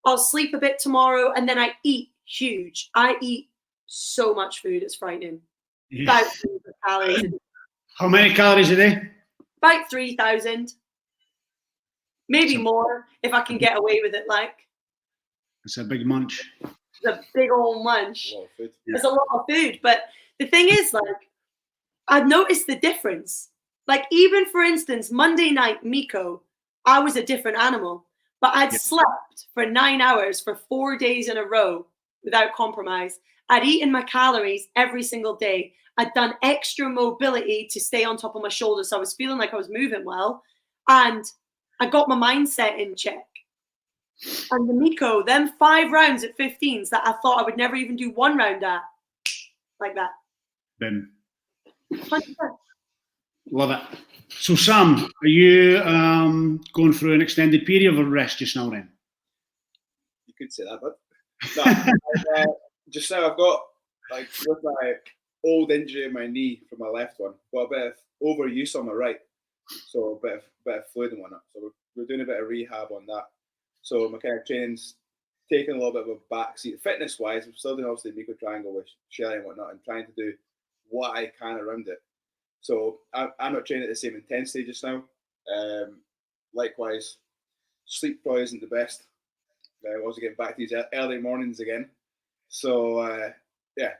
I'll sleep a bit tomorrow, and then I eat huge. I eat so much food, it's frightening. Yeah. About 300 calories a day. How many calories a day? About 3,000. Maybe more if I can get away with it. Like, it's a big munch. It's a big old munch. It's a lot of food. But the thing is, like, I've noticed the difference. Like, even for instance, Monday night, Miko, I was a different animal. But I'd slept for 9 hours for 4 days in a row without compromise. I'd eaten my calories every single day. I'd done extra mobility to stay on top of my shoulders. So I was feeling like I was moving well. And I got my mindset in check. And the Miko, them 5 rounds at 15s that I thought I would never even do 1 round at. Like that. Boom. 100%. Love it. So Sam, are you going through an extended period of rest just now then? You could say that, but no, just now I've got, like, with my old injury in my knee from my left one, got a bit of overuse on my right, so a bit of fluid and whatnot. So we're doing a bit of rehab on that. So my kind of training's taking a little bit of a backseat. Fitness wise, I'm still doing obviously the Miko Triangle with Sheli and whatnot, and trying to do what I can around it. So I'm not training at the same intensity just now. Likewise, sleep probably isn't the best. I'm also getting back to these early mornings again. So yeah,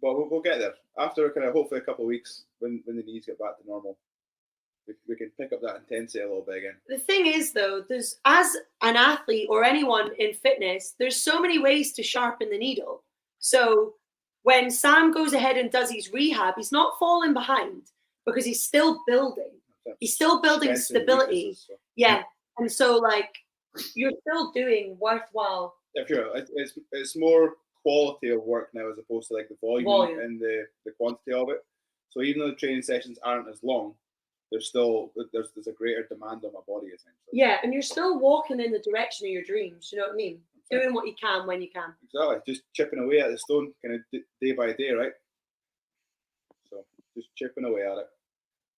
but we'll get there after kind of hopefully a couple of weeks when the knees get back to normal. We can pick up that intensity a little bit again. The thing is, though, there's, as an athlete or anyone in fitness, there's so many ways to sharpen the needle. So when Sam goes ahead and does his rehab, he's not falling behind because he's still building. He's still building stability. So. Yeah. And so, like, you're still doing worthwhile. Yeah, sure. It's more quality of work now as opposed to like the volume. And the quantity of it. So even though the training sessions aren't as long, there's a greater demand on my body essentially. Yeah, and you're still walking in the direction of your dreams. You know what I mean? Okay. Doing what you can when you can. Exactly. Just chipping away at the stone, kind of day by day, right? So just chipping away at it.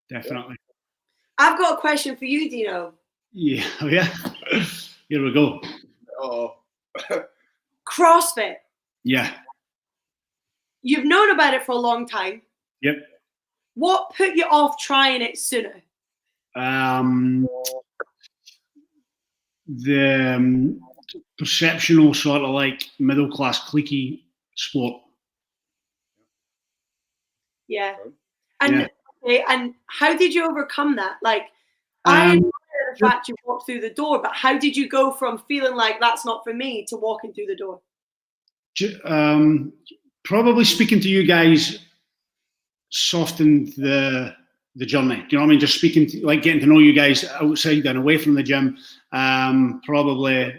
Definitely. Yeah. I've got a question for you, Dino. Yeah. Here we go. Oh. CrossFit. Yeah. You've known about it for a long time. Yep. What put you off trying it sooner? The perceptional sort of like middle class cliquey sport. Yeah. And okay, and how did you overcome that? Like, I admire the fact you walked through the door, but how did you go from feeling like that's not for me to walking through the door? Probably speaking to you guys softened the journey. Do you know what I mean? Just speaking to, like, getting to know you guys outside and away from the gym. Probably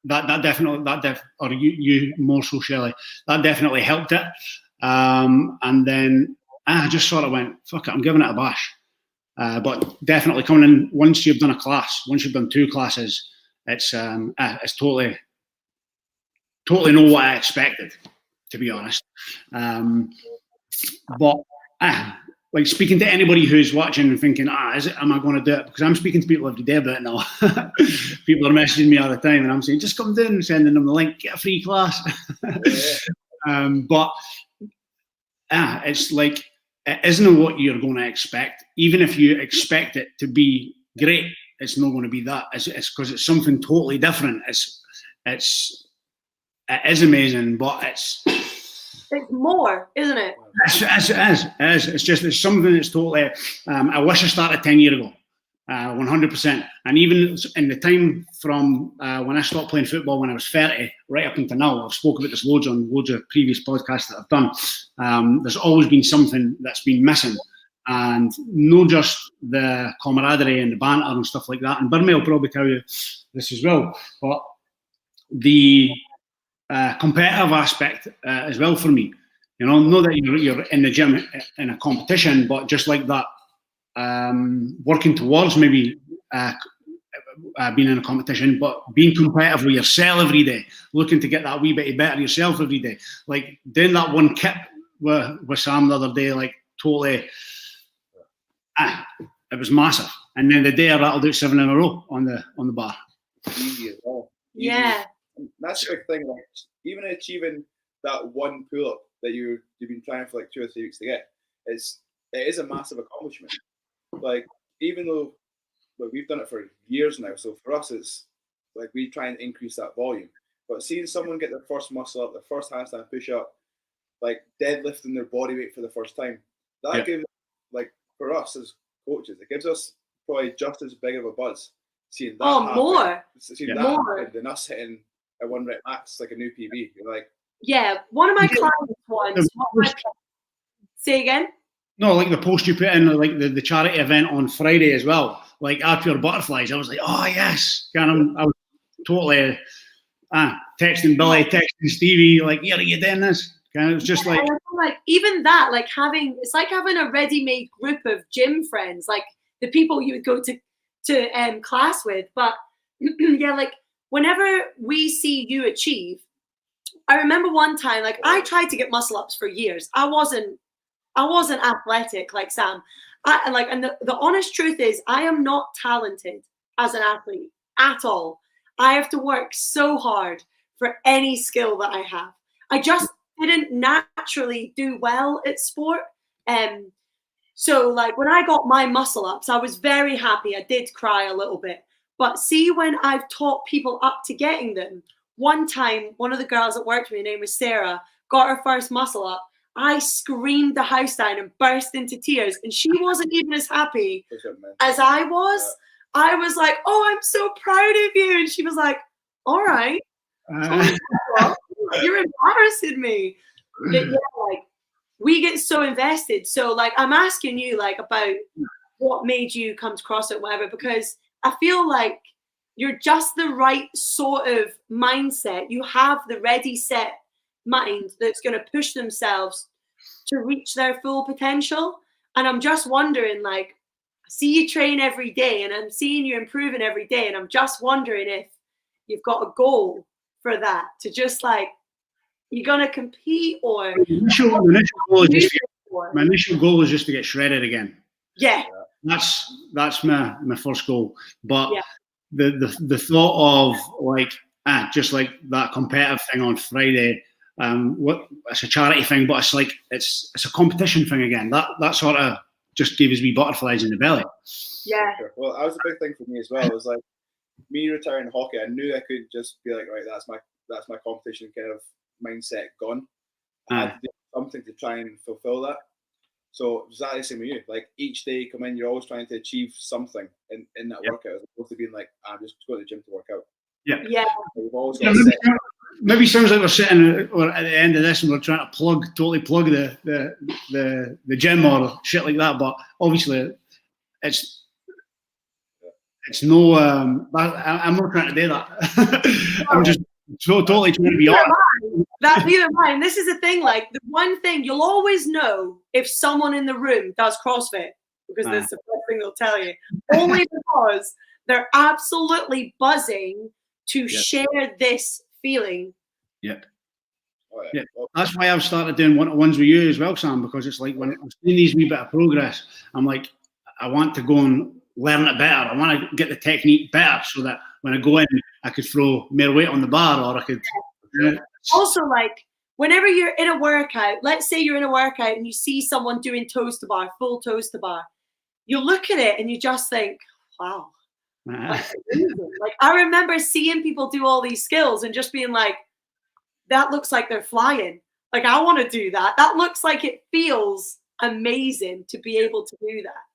that definitely or you more so, Shelley. That definitely helped it. And then I just sort of went, fuck it, I'm giving it a bash. But definitely coming in, once you've done a class, once you've done 2 classes, it's totally know what I expected, to be honest. But like, speaking to anybody who's watching and thinking, am I going to do it? Because I'm speaking to people every day about it now. People are messaging me all the time, and I'm saying, just come down and sending them the link, get a free class. But it's like, it isn't what you're going to expect. Even if you expect it to be great, it's not going to be that. It's because it's something totally different. It is amazing, but it's more, isn't it? It is. It's just, it's something that's totally. I wish I started 10 years ago, 100%. And even in the time from when I stopped playing football when I was 30, right up until now, I've spoken about this loads of previous podcasts that I've done. There's always been something that's been missing, and not just the camaraderie and the banter and stuff like that. And Birmy will probably tell you this as well, but the competitive aspect as well for me. You know, not that you're in the gym in a competition, but just like that, working towards maybe being in a competition, but being competitive with yourself every day, looking to get that wee bit better yourself every day. Like doing that one kip with Sam the other day, like totally, it was massive. And then the day I rattled out 7 in a row on the bar. Easy as well. Yeah. That's the big thing. Like, even achieving that one pull-up that you've been trying for like 2 or 3 weeks to get, it is a massive accomplishment. Like, even though we've done it for years now, so for us it's like we try and increase that volume. But seeing someone get their first muscle up, their first handstand push-up, like deadlifting their body weight for the first time, that gives, like, for us as coaches, it gives us probably just as big of a buzz. Seeing that happen, more. Seeing that happen than us hitting a 1 rep max, like a new PB. You're like, one of my clients once. Say again? No, like the post you put in, like the charity event on Friday as well. Like our Pure Butterflies, I was like, oh yes, I was totally texting Billy, texting Stevie, like, yeah, are you doing this? It was just like even that, like it's like having a ready-made group of gym friends, like the people you would go to class with. But yeah, like whenever we see you achieve, I remember one time, like I tried to get muscle ups for years. I wasn't athletic like Sam. And the honest truth is, I am not talented as an athlete at all. I have to work so hard for any skill that I have. I just didn't naturally do well at sport. So like when I got my muscle ups, I was very happy. I did cry a little bit. But see, when I've taught people up to getting them, one time, one of the girls that worked with me, her name was Sarah, got her first muscle up. I screamed the house down and burst into tears, and she wasn't even as happy as I was. Yeah. I was like, oh, I'm so proud of you. And she was like, all right. You're embarrassing me. But yeah, like, we get so invested. So like, I'm asking you like about what made you come to CrossFit, whatever, because I feel like you're just the right sort of mindset. You have the ready, set mind that's going to push themselves to reach their full potential. And I'm just wondering, like, I see you train every day and I'm seeing you improving every day. And I'm just wondering if you've got a goal for that, to just like, you're going to compete or... My initial goal is just to get shredded again. Yeah. That's my first goal. But the thought of like, just like that competitive thing on Friday, it's a charity thing, but it's like it's a competition thing again. That sort of just gave us wee butterflies in the belly. Yeah. Well, that was a big thing for me as well. It was like me retiring hockey. I knew I could just be like, right, that's my competition kind of mindset gone. I had to do something to try and fulfill that. So exactly the same with you. Like each day you come in, you're always trying to achieve something in that workout, as opposed to being like, I'm just going to the gym to work out. Yeah. Yeah. You've always got to set. Maybe sounds like we're sitting or at the end of this and we're trying to totally plug the gym or shit like that. But obviously, it's no. I'm not trying to do that. I'm just totally trying to be honest. That neither mind. This is the thing. Like the one thing you'll always know if someone in the room does CrossFit, because that's the first thing they'll tell you. Only because they're absolutely buzzing to share this feeling. Yep. Oh, yeah. That's why I've started doing one-to-ones with you as well, Sam, because it's like when I'm seeing these wee bit of progress, I'm like, I want to go and learn it better. I want to get the technique better so that when I go in, I could throw more weight on the bar, or I could. Also, like whenever you're in a workout, let's say you're in a workout and you see someone doing toes to bar, full toes to bar, you look at it and you just think, wow. Like I remember seeing people do all these skills and just being like, that looks like they're flying. Like I want to do that. That looks like it feels amazing to be able to do that.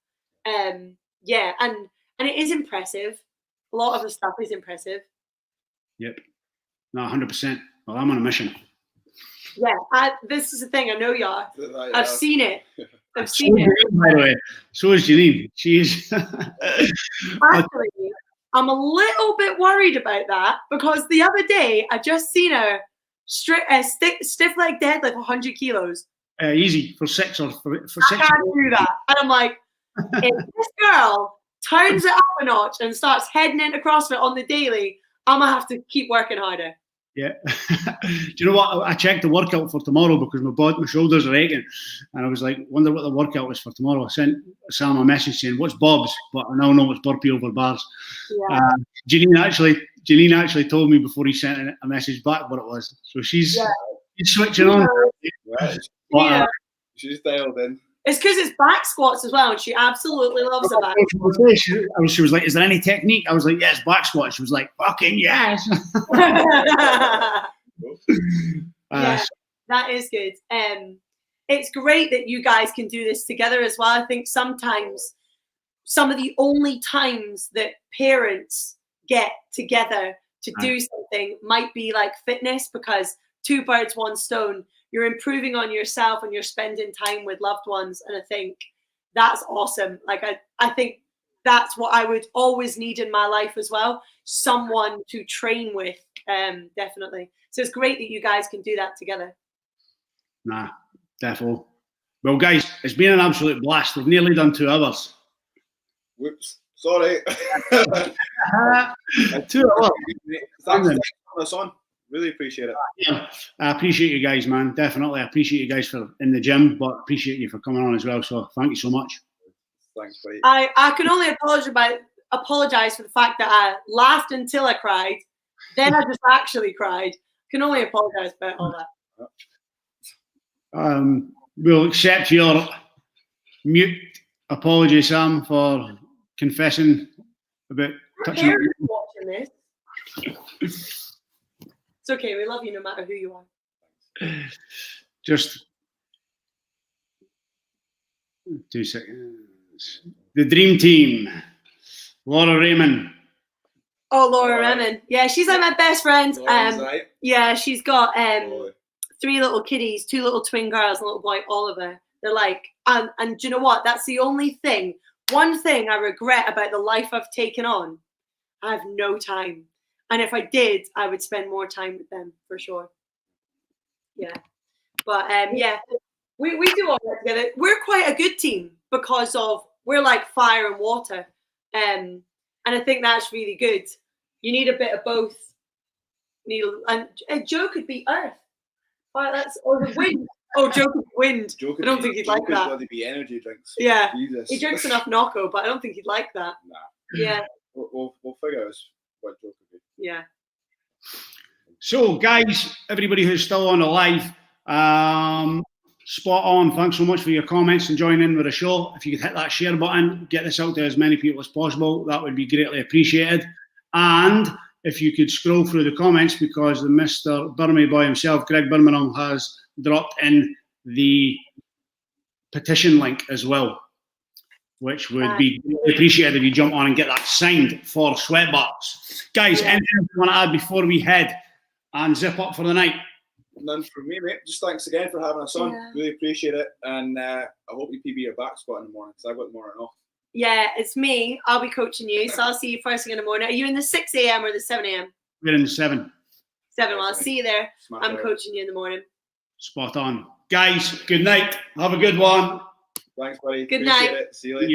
Yeah, and it is impressive. A lot of the stuff is impressive. Yep. No, 100%. Well, I'm on a mission. Yeah, this is the thing. I know you are. I've seen it. I've So seen it. by the way, so is Janine. She is. Actually, I'm a little bit worried about that because the other day I just seen her stiff leg deadlift 100 kilos. Easy for six or for six. I can't do that. And I'm like, if this girl turns it up a notch and starts heading into CrossFit on the daily, I'm going to have to keep working harder. Yeah. Do you know what? I checked the workout for tomorrow because my shoulders are aching. And I was like, wonder what the workout was for tomorrow. I sent Sam a message saying, what's Bob's? But I now know it's burpee over bars. Yeah. Janine actually told me before he sent a message back what it was. So she's switching on. Right. But, she's dialed in. It's because it's back squats as well, and she absolutely loves the back. She was like, is there any technique? I was like, yes, back squat. She was like, fucking yes. Yeah, that is good. It's great that you guys can do this together as well. I think sometimes some of the only times that parents get together to do something might be like fitness, because two birds, one stone. You're improving on yourself and you're spending time with loved ones. And I think that's awesome. Like, I think that's what I would always need in my life as well. Someone to train with, definitely. So it's great that you guys can do that together. Nah, definitely. Well, guys, it's been an absolute blast. We've nearly done 2 hours. Whoops. Sorry. 2 hours. Thanks for us on. Really appreciate it. Yeah, I appreciate you guys, man. Definitely. I appreciate you guys for in the gym, but appreciate you for coming on as well. So thank you so much. Thanks, buddy. I can only apologize for the fact that I laughed until I cried. Then I just actually cried. Can only apologize about all that. We'll accept your mute apology, Sam, for confessing about touching. Watching this. It's okay. We love you no matter who you are. Just 2 seconds. The dream team. Laura Raymond. Oh, Laura Raymond. Yeah, she's like my best friend. Right. Yeah, she's got 3 little kiddies, 2 little twin girls, and a little boy, Oliver. They're like, and do you know what? That's the only thing. One thing I regret about the life I've taken on. I have no time. And if I did, I would spend more time with them for sure. Yeah. But yeah, we do all that together. We're quite a good team because we're like fire and water. And I think that's really good. You need a bit of both. And Joe could be earth. Or the wind. Oh, Joe could be wind. I don't think he'd like that. Be energy drinks. Yeah. Jesus. He drinks enough Nocco, but I don't think he'd like that. Nah. Yeah. We'll figure out what Joe could be. Yeah. So, guys, everybody who's still on the live, spot on. Thanks so much for your comments and joining in with the show. If you could hit that share button, get this out to as many people as possible, that would be greatly appreciated. And if you could scroll through the comments, because the Mr. Birmingham boy himself, Greg Birmingham, has dropped in the petition link as well, which would be really appreciated if you jump on and get that signed for SweatBox. Guys, anything you want to add before we head and zip up for the night? None from me, mate. Just thanks again for having us on. Yeah. Really appreciate it. And I hope you PB your back squat in the morning because I've got the morning off. Yeah, it's me. I'll be coaching you. So I'll see you first thing in the morning. Are you in the 6 a.m. or the 7 a.m.? We're in the 7. 7. Well, I'll see you there. Smash I'm out. coaching you in the morning. Spot on. Guys, good night. Have a good one. Thanks, buddy. Good Appreciate night. it. See you later.